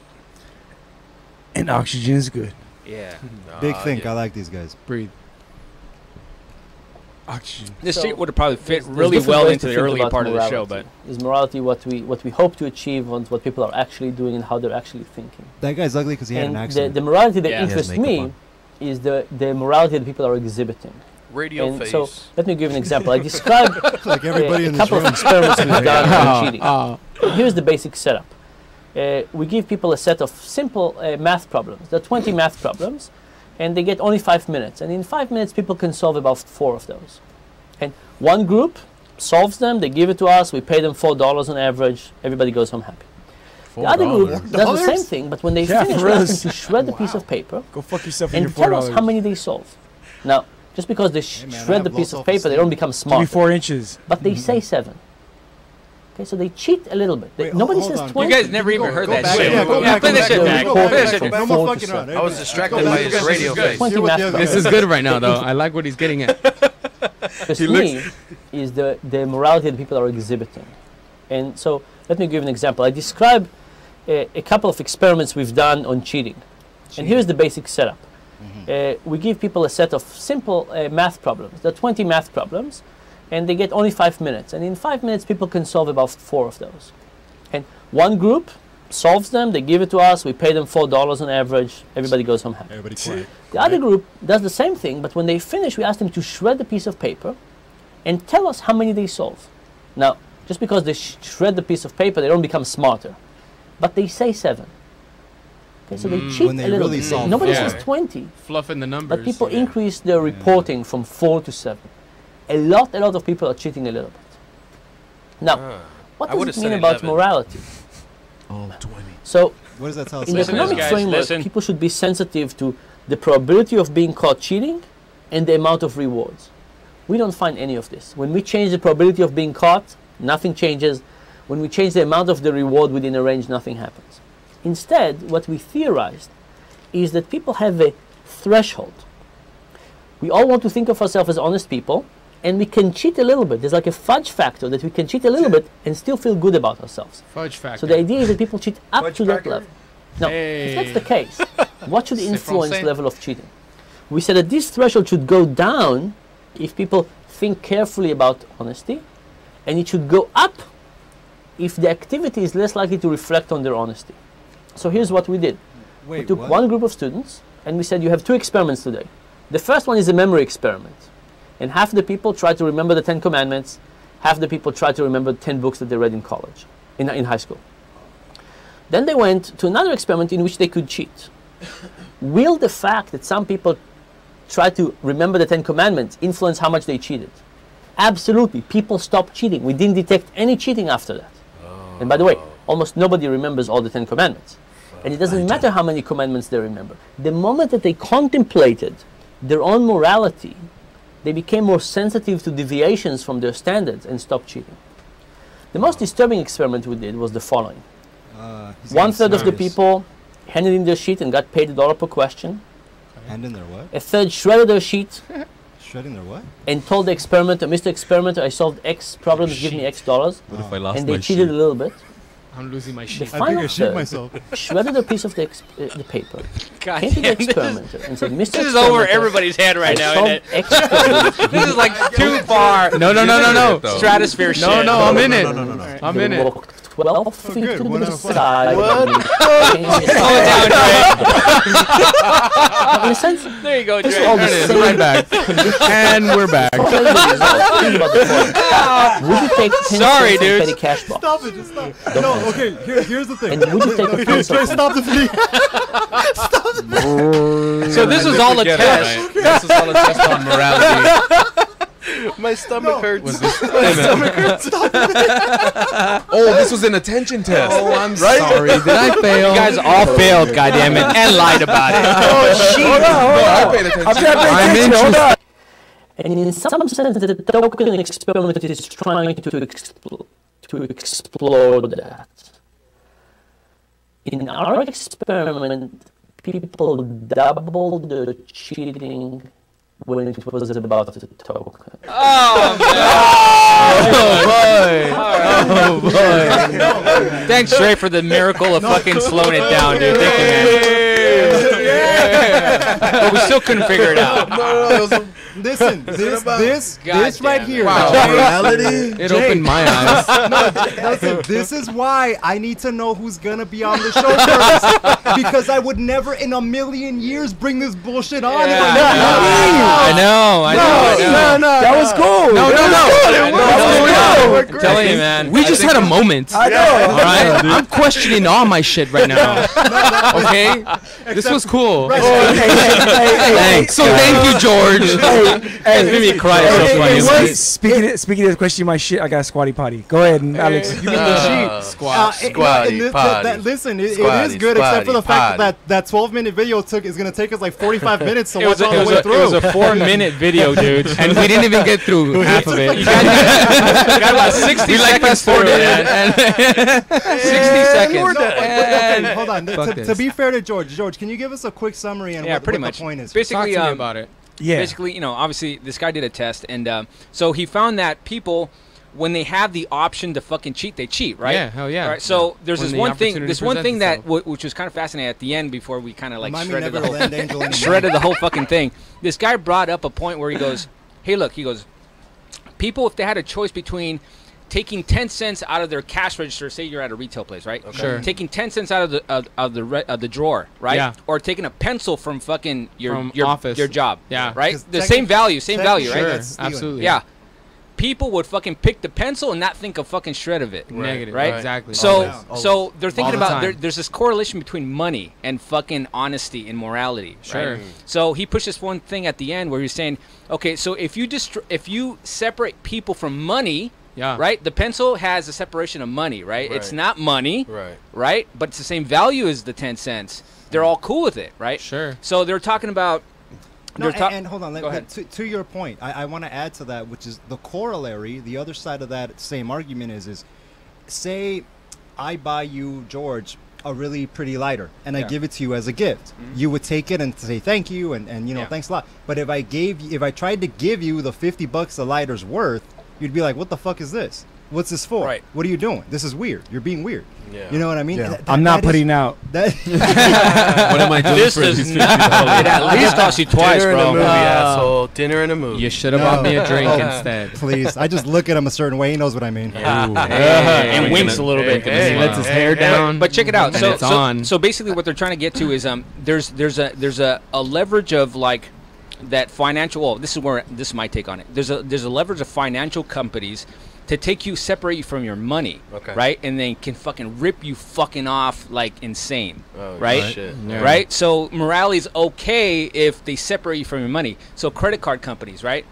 And oxygen is good. Yeah. Big think. I like these guys. Breathe. Oxygen. This So, shit would have probably fit There's really different well ways into to the think earlier about part of the morality. show, but Is morality what we hope to achieve and what people are actually doing and how they're actually thinking. That guy's ugly because he had an And accident. the morality that Yeah. He has interests makeup me on. is the morality that people are exhibiting. Radio And face. so let me give you an example. I described like everybody a in this couple room. of experiments we've done on cheating. Oh, Here's the basic setup. We give people a set of simple math problems. There are 20 math problems, and they get only 5 minutes. And in 5 minutes, people can solve about 4 of those. And one group solves them, they give it to us, we pay them $4 on average, everybody goes home happy. The other group does the same thing, but when they Yeah, finish, for we ask us. them to shred the piece of paper Go fuck yourself in your and tell us $4. how many they solve. Now, just because they Hey, man, I shred have the low piece of paper, they self-esteem. don't become Give me smart. 4 inches. But they say 7. Okay, so they cheat a little bit. Wait, Nobody hold says on. 20. You guys never even heard that back. shit. Yeah, go back, play go that back, shit go back. back, Play go that back, shit go back. back. Four No more to fucking seven. around. I was distracted by his radio face. 20 Hear what math the other problems. this is good right now, though. I like what he's getting at. Because to me, is the morality that people are exhibiting. And so, let me give you an example. I describe a couple of experiments we've done on cheating. And here's the basic setup. We give people a set of simple math problems. There are 20 math problems, and they get only 5 minutes. And in 5 minutes, people can solve about 4 of those. And one group solves them, they give it to us, we pay them $4 on average, everybody goes home happy. Everybody quiet. The other group does the same thing, but when they finish, we ask them to shred the piece of paper and tell us how many they solve. Now, just because they shred the piece of paper, they don't become smarter. But they say 7. Okay, so they cheat When they a little really bit. solve Nobody Yeah. says 20, Fluffing the numbers. but people increase their reporting from 4 to 7. A lot of people are cheating a little bit. Now, what I does would've it mean said about 11. morality? Oh, 20. So, What does that tell us? in the Listen to this, economic guys, framework, listen. people should be sensitive to the probability of being caught cheating and the amount of rewards. We don't find any of this. When we change the probability of being caught, nothing changes. When we change the amount of the reward within a range, nothing happens. Instead, what we theorized is that people have a threshold. We all want to think of ourselves as honest people, and we can cheat a little bit. There's like a fudge factor that we can cheat a little bit and still feel good about ourselves. Fudge factor. So the idea is that people cheat up Fudge to that factor? level. Now, if that's the case, what should influence the level of cheating? We said that this threshold should go down if people think carefully about honesty, and it should go up if the activity is less likely to reflect on their honesty. So here's what we did. We took one group of students, and we said, you have 2 experiments today. The first one is a memory experiment. And half the people try to remember the 10 commandments, half the people try to remember 10 books that they read in college, in high school. Then they went to another experiment in which they could cheat. Will the fact that some people try to remember the 10 commandments influence how much they cheated? Absolutely. People stopped cheating. We didn't detect any cheating after that. And by the way, almost nobody remembers all the 10 commandments. And it doesn't matter how many commandments they remember. The moment that they contemplated their own morality, they became more sensitive to deviations from their standards and stopped cheating. The most disturbing experiment we did was the following. 1/3 of the people handed in their sheet and got paid $1 per question. Hand in their what? A third shredded their sheet Shredding their what? and told the experimenter, Mr. Experimenter, I solved X problems, give me X dollars. What if I lost And they my cheated a little bit. I'm losing my The sheet. final third shredded a piece of the paper, God came to the damn, experimenter and said, Mr. This is over Experimenter, everybody's head right I now, solved isn't it? X problems, give This me is like too far. No. Stratosphere shit. No, I'm in it. I'm They in it. walked 12 feet good. to One the out of five. side. What? Slow it down, Dre. In a sense, There you go, this is all the Dre. same Right back. And we're back. Think about the following. Would you take 10 Sorry, cents and dude. petty cash box? Stop it, just stop. No, okay, here's the thing. And would you take a pencil? Trey, stop the video. So this was all a test. This is all a test on morality. My stomach hurts. Oh, this was an attention test. Oh, I'm sorry. Did I fail? You guys all failed, goddammit, and lied about it. Oh, shit. I paid attention. I'm trying to pay I'm attention. Hold interested. on. And in some sense, the token experiment is trying to explore that. In our experiment, people doubled the cheating when it was about the token. Oh, boy. Thanks, Dre, for the miracle of fucking slowing it down, dude. Thank you, man. But we still couldn't figure it out. Listen, this right damn it. here. Wow, morality? It opened my eyes. Listen, this is why I need to know who's gonna be on the show first, because I would never in a million years bring this bullshit on. if I never knew you. I know. No, that was cool. I'm telling you, man. We just had a moment. I know. All right? I'm questioning all my shit right now. Okay? This was cool. Thanks. So thank you, George. Hey, made me cry so funny. Speaking of the question, my shit, I got a squatty potty. Go ahead, and Alex. You mean the sheet? Squatty potty. Listen, it Squatty, is good, except for the fact potty. that 12-minute video is going to take us like 45 minutes to It was watch all the way it through. was a 4-minute video, dude. And we didn't even get through half of it. You got about 60 seconds for it. 60 seconds. Okay, hold on. Fuck To this. be fair to George, can you give us a quick summary on Yeah, what pretty the much. point is? Basically, Talk to me about it. Yeah. Basically, obviously, this guy did a test, and so he found that people, when they have the option to fucking cheat, they cheat, right? Yeah, hell yeah. Right, so there's When this the one thing, opportunity presents itself. which was kind of fascinating at the end before we kind of like Remind me shredded the never whole to lend Angel any money. shredded the whole fucking thing. This guy brought up a point where he goes, "Hey, look," he goes, "people, if they had a choice between taking 10 cents out of their cash register, say you're at a retail place, right? Okay. Sure. Taking 10 cents out of the drawer, right? Yeah. Or taking a pencil from fucking your office. your job, Yeah. right? 'Cause The same value, right? Sure, That's stealing. absolutely. Yeah. People would fucking pick the pencil and not think a fucking shred of it. Negative. Right? Exactly. So, Always. so they're thinking All the about time. there's this correlation between money and fucking honesty and morality. Sure. Right? So he pushed this one thing at the end where he's saying, okay, so if you separate people from money, Yeah. right? The pencil has a separation of money, right? It's Right. not money, Right. right? But it's the same value as the 10 cents. They're all cool with it, right? Sure. So they're talking about. No, they're and hold on. Go ahead. To your point, I want to add to that, which is the corollary. The other side of that same argument is say I buy you, George, a really pretty lighter and I Yeah. give it to you as a gift, you would take it and say thank you and you know, Yeah. thanks a lot. But if I tried to give you the $50 the lighter's worth, you'd be like, what the fuck is this? What's this for? Right. What are you doing? This is weird. You're being weird. Yeah. You know what I mean? Yeah. I'm not putting out. That What am I doing This for does these not. It at least cost you twice, Dinner in a bro. movie, asshole. Dinner in a movie. You should have bought me a drink instead. please. I just look at him a certain way. He knows what I mean. And winks a little bit. Hey, He lets his hair down. But check it out. And So, it's on. so basically, what they're trying to get to is there's a leverage of like that financial. Well, this is my take on it. There's a leverage of financial companies to separate you from your money, Okay. right? And they can fucking rip you fucking off like insane, Oh, right? shit. Yeah. Right? So morality is okay if they separate you from your money. So credit card companies, right?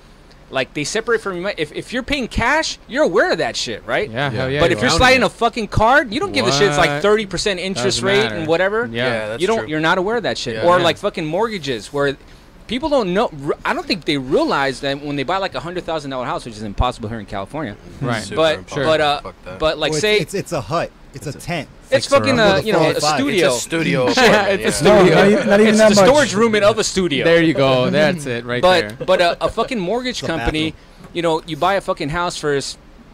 Like they separate from your money. If you're paying cash, you're aware of that shit, right? Yeah, hell yeah. But if you're sliding a fucking card, you don't give a shit. It's like What? 30% interest Doesn't rate matter. and whatever. Yeah. that's you don't. true. You're not aware of that shit. Yeah. Or Yeah. like fucking mortgages, where people don't know. I don't think they realize that when they buy like $100,000 house, which is impossible here in California. Right. Super But impossible. Fuck that. but like Well, say it's a hut. It's a tent. it's fucking With a you know a 45. studio. It's a studio Yeah, apartment. it's a No, studio. not even It's that the much. storage room of a studio. There you go. That's it right there. But a fucking mortgage It's a company, you know, you buy a fucking house for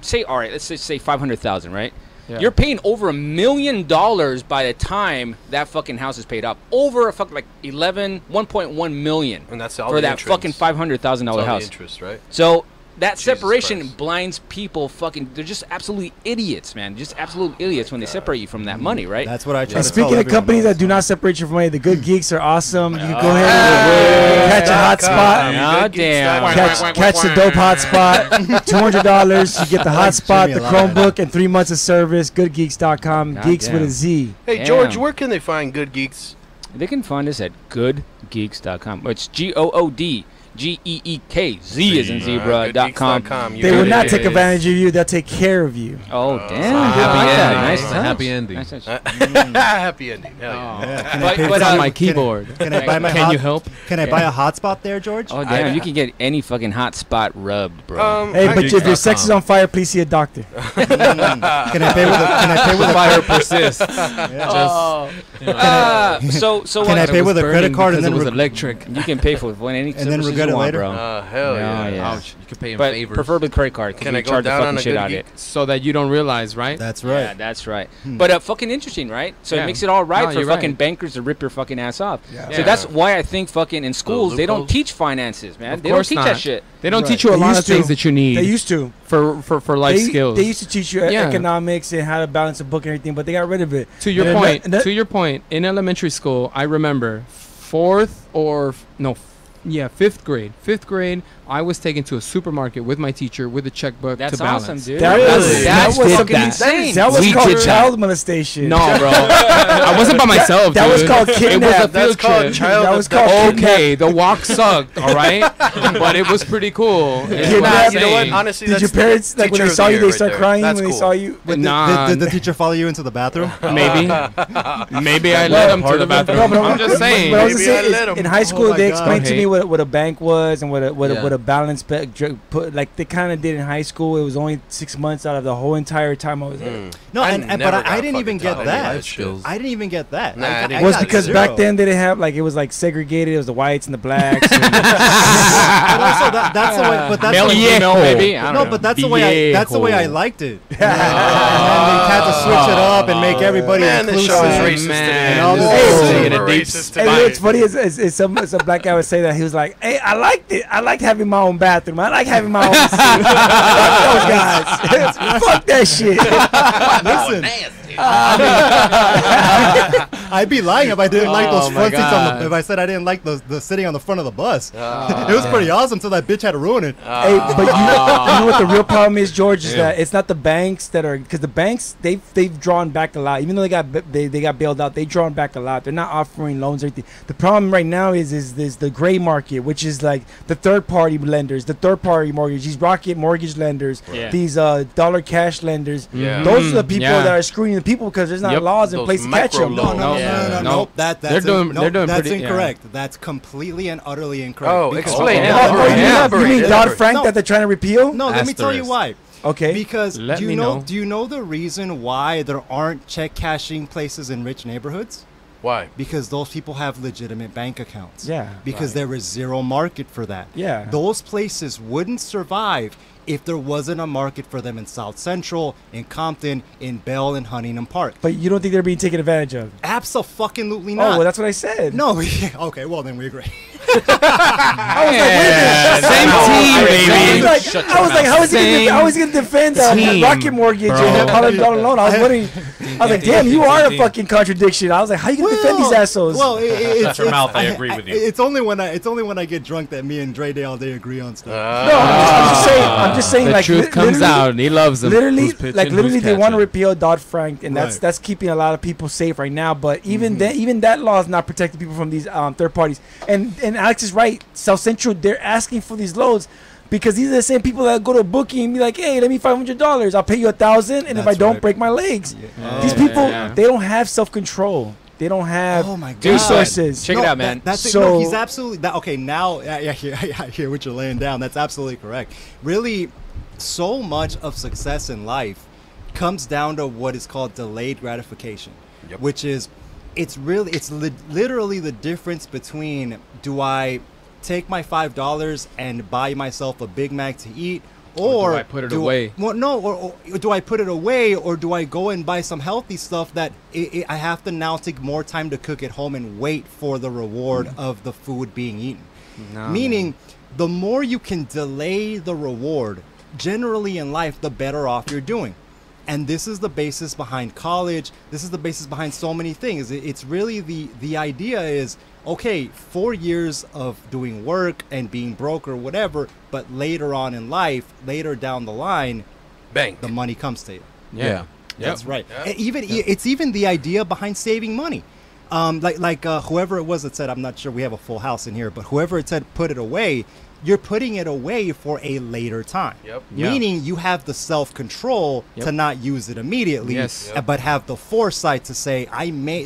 say, all right, let's just say 500,000, right? Yeah. You're paying over $1 million by the time that fucking house is paid up. Over a fucking like 1.1 million And that's all for the that entrance. fucking $500,000 That's all the house. interest, right? So that Jesus separation Christ. blinds people. Fucking, they're just absolutely idiots, man. Just absolute idiots when they separate you from that money, right? That's what I try And to tell speaking of everyone companies about. that do not separate you from money, the good geeks are awesome. You can go ahead and catch a hot spot. Oh, damn. Catch the dope hot spot. $200. You get the hot spot, the Jimmy Lyon. Chromebook, and 3 months of service. Goodgeeks.com. God Geeks with damn. a Z. Hey, Damn. George, where can they find good geeks? They can find us at goodgeeks.com. It's GOODGEEK. is in zebra.com. goodgeeks.com. You They heard will it. not take advantage of you. They'll take care of you. Oh, damn. happy I like that. ending. Nice It's a touch. happy ending. Nice touch. Happy ending. Hell yeah. Yeah, can But- I pay but, for on some- my can I- keyboard. Can I buy my Can hot, you help? Can I buy a hotspot there, George? Oh, damn. You can get any fucking hot spot rubbed, bro. Hey, but if your Geeks.com. sex is on fire, please see a doctor. Can I pay with a Fire persists. So Can I what? pay with a credit card and because then it was reg- electric. You can pay for any And then services regret you it want, later? bro. Hell Yeah, yeah. yeah. Ouch. You could pay in But favors. preferably credit card. 'Cause Can we I go charge the down fucking on a shit good out of geek? it. So that you don't realize, right? That's Yeah, right. that's right. But fucking interesting, right? So Yeah. it makes it all right No, for you're fucking right. bankers to rip your fucking ass off. Yeah. So that's why I think fucking in schools they don't loopholes. teach finances, man. Of They don't course teach not. that shit. They don't Right. teach you a They lot used of things to. that you need They used to. for life skills. They used to teach you Yeah. economics and how to balance a book and everything, but they got rid of it. To your And then point, that- to your point, in elementary school, I remember fifth grade. Fifth grade, I was taken to a supermarket with my teacher with a checkbook That's to balance. awesome, dude. That That's, was- that's that was fucking that. insane. That was We called did that. child molestation. No, bro, I wasn't by myself. That was dude. called It was a kidnap. field That's called trip. child That was called abduction. Okay, the walk sucked, all right, but it was pretty cool. Is Kidnap. what I'm You know what? saying. Honestly, Did that's your parents, like when teacher they of saw the you, year they right start there. crying That's when they cool. saw you? Did, Nah. did the teacher follow you into the bathroom? Maybe I led him to the bathroom. I'm just saying. But I was Maybe saying I is, let 'em. in high school, Oh my they God. explained to Okay. me what a bank was and what Yeah. a balance put like they kind of did in high school. It was only 6 months out of the whole entire time I was there. No, I but never I got didn't even fucking get taught any of that. that shit. I didn't even get that. Nah, I didn't I It was got because zero. back then they didn't have like it was like segregated. It was the whites and the blacks. and- But also that's the way. But that's Male the and way. female, maybe. I don't No, know. but that's the way. That's the way I Viejo. liked it. And then they had to switch it up and make everybody Man, this inclusive. show is racist man. today. And all this This is bullshit. super Hey, racist Hey, today. what's funny is some black guy would say that he was like, "Hey, I liked it. I liked having my own bathroom. I like having my own seat. Fuck those guys. Fuck that shit." Listen, I'd be lying if I didn't like those Oh, my front seats God. if I said I didn't like the sitting on the front of the bus. It was pretty awesome until that bitch had to ruin it. Hey, but you know what the real problem is, George, is that it's not the banks that are, because the banks they've drawn back a lot. Even though they got bailed out, they've drawn back a lot. They're not offering loans or anything. The problem right now is the gray market, which is like the third party lenders, the third party mortgage, these rocket mortgage lenders, Yeah. these dollar cash lenders. Yeah. Those are the people Yeah. that are screwing the people because there's not Yep. laws in Those place to catch them. micro No, loans. Yeah. no. Nope. That's They're doing that's pretty- yeah. incorrect. That's completely and utterly incorrect. Oh, Because- explain. Oh, Elaborate, you elaborate, mean elaborate. Dodd-Frank No. that they're trying to repeal? No, let me tell you Asterisk. why. Okay. Because Let do you me know? know. Do you know the reason why there aren't check cashing places in rich neighborhoods? Why? Because those people have legitimate bank accounts. Yeah. Because there is zero market for that. Yeah. Those places wouldn't survive if there wasn't a market for them in South Central, in Compton, in Bell, and Huntington Park. But you don't think they're being taken advantage of? Absolutely Oh, not. well, that's what I said. No. Okay. Well, then we agree. Same team, baby. I was like, how is he gonna defend Rocket Mortgage and $100 loan? I was wondering. I was like, damn, you are a fucking contradiction. I was like, how you gonna defend these assholes? Well, Shut your mouth. I agree with you. It's only when I get drunk that me and Dre Day all day agree on stuff. No, I'm just saying, The like, truth comes out, and he loves them. Literally, Who's pitching, like, literally, who's they want to catching? repeal Dodd-Frank, and Right. that's keeping a lot of people safe right now. But even then, even that law is not protecting people from these third parties. And Alex is right. South Central, they're asking for these loans because these are the same people that go to a bookie and be like, "Hey, let me $500. I'll pay you $1,000, and if I That's don't right. break my legs." Yeah. These people, yeah. they don't have self-control. They don't have Oh my God. resources. Check it out, man. That's it. So- No, he's absolutely okay. Now I hear what you're laying down. That's absolutely correct. Really, so much of success in life comes down to what is called delayed gratification, which is literally the difference between, do I take my $5 and buy myself a Big Mac to eat, or do I put it away? Well, no, or do I put it away, or do I go and buy some healthy stuff that I have to now take more time to cook at home and wait for the reward of the food being eaten? Meaning, the more you can delay the reward, generally in life, the better off you're doing. And this is the basis behind college. This is the basis behind so many things. It's really the idea is, okay, 4 years of doing work and being broke or whatever, but later on in life, later down the line, Bang. the money comes to you. Yeah. That's right. Yep. It's even the idea behind saving money. Like whoever it was that said, I'm not sure we have a full house in here, but whoever it said put it away, you're putting it away for a later time. Yep. Meaning you have the self-control to not use it immediately, Yes. but have the foresight to say,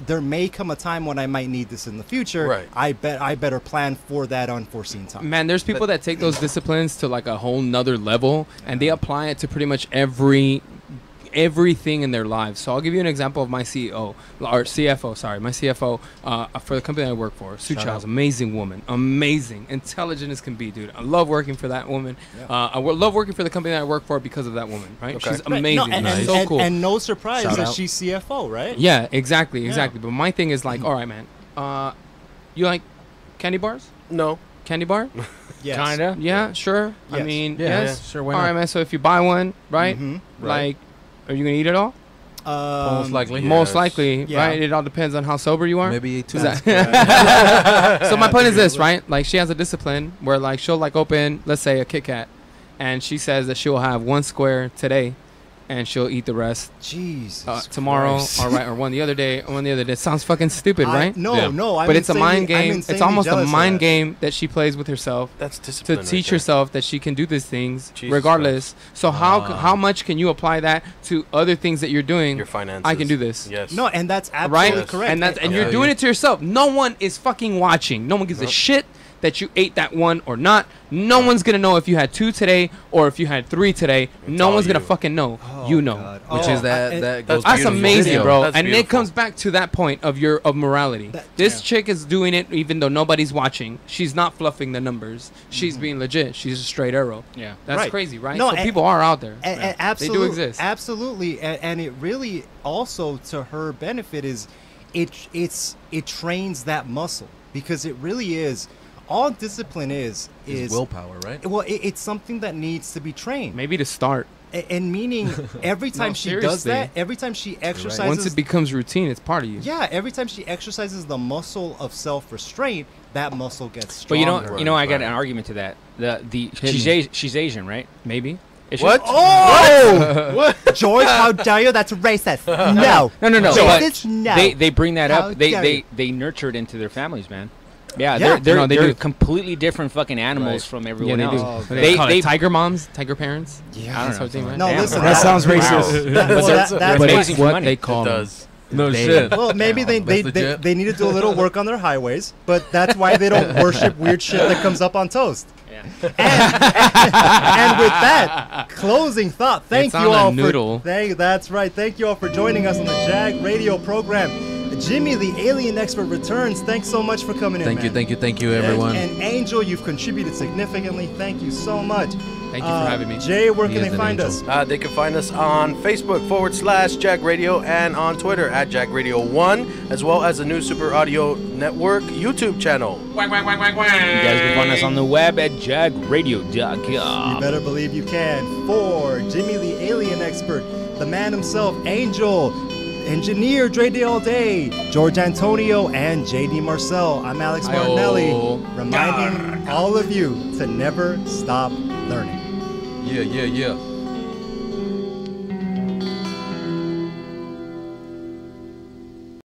there may come a time when I might need this in the future. Right. I better plan for that unforeseen time. Man, there's people that take those disciplines to like a whole nother level, and they apply it to pretty much everything in their lives. So I'll give you an example of my CEO, or CFO, sorry, my CFO for the company I work for. Sue Childs, amazing woman, amazing, intelligent as can be, dude. I love working for that woman. I love working for the company that I work for because of that woman, right? Okay. She's Right. amazing, No, and, so and, cool. and no surprise Shout that out. she's CFO, right? Yeah, exactly. But my thing is like, all right, man, you like candy bars? No. Candy bar? Yes. Kinda. Yeah, sure. I Yes. mean, Yeah, yes. sure, why all not? right, man. So if you buy one, right? Mhm. Like, are you gonna eat it all? Most likely. Most likely, Yeah. right? It all depends on how sober you are. Maybe two. Is that- So my point is this, right? Like, she has a discipline where, like, she'll like open, let's say, a Kit Kat, and she says that she'll have one square today, and she'll eat the rest Jesus tomorrow, Christ. or one the other day, or one the other day. Sounds fucking stupid, right? No, Yeah. no. I'm But it's a insanely- mind I'm game. It's insanely almost a jealous of mind that. game that she plays with herself That's to discipline. right teach there. herself that she can do these things Jesus regardless. So how much can you apply that to other things that you're doing? Your finances. I can do this. Yes. No, and that's absolutely Right? correct. And Yeah, you're doing it to yourself. No one is fucking watching. No one gives a shit that you ate that one or not. No one's gonna know if you had 2 today or if you had 3 today. No all one's gonna you. fucking know. Oh, You know. God. Which Oh, is that I- that that's goes That's beautiful. amazing, Video. bro. That's And it beautiful. comes back to that point of morality. That- This yeah. chick is doing it even though nobody's watching. She's not fluffing the numbers. She's being legit. She's a straight arrow. Yeah. That's Right. crazy, right? No, So and- people are out there. And They do exist. Absolutely, and it really also to her benefit is it trains that muscle, because it really is all discipline is willpower, right? Well, it's something that needs to be trained. Maybe to start. And meaning every time she does seriously. that, every time she exercises, Once it becomes routine, it's part of you. yeah, every time she exercises the muscle of self-restraint, that muscle gets But stronger. you know, I got an argument to that. She's Asian, right? Maybe. Is she? What? Oh, what? George, how dare you? That's racist. No, No. Racist? But No. they bring that How up. dare you. They nurture it into their families, man. Yeah, Yeah. they're No, they they're do. completely different fucking animals from everyone Yeah, they do. else. They call it they tiger moms, tiger parents. Yeah. That sort of thing, right? No, Damn. listen. That sounds racist. That, well, But that's But amazing it's for what money. they call It them. does. No They- shit. well, maybe That's they legit. need to do a little work on their highways, but that's why they don't worship weird shit that comes up on toast. Yeah. man. And with that closing thought, thank It's you on a all noodle. That's right. Thank you all for joining us on the JAG Radio program. Jimmy, the alien expert, returns. Thanks so much for coming in. Thank you, everyone. And Angel, you've contributed significantly. Thank you so much. Thank you for having me. Jay, where He can is they an find angel. us? They can find us on Facebook /JAG Radio and on Twitter @JAG Radio 1, as well as the New Super Audio Network YouTube channel. You guys can find us on the web at jagradio.com. You better believe you can. For Jimmy, the alien expert, the man himself, Angel, engineer Dre Day All Day, George Antonio, and JD Marcel. I'm Alex Martinelli, reminding all of you to never stop learning. Yeah.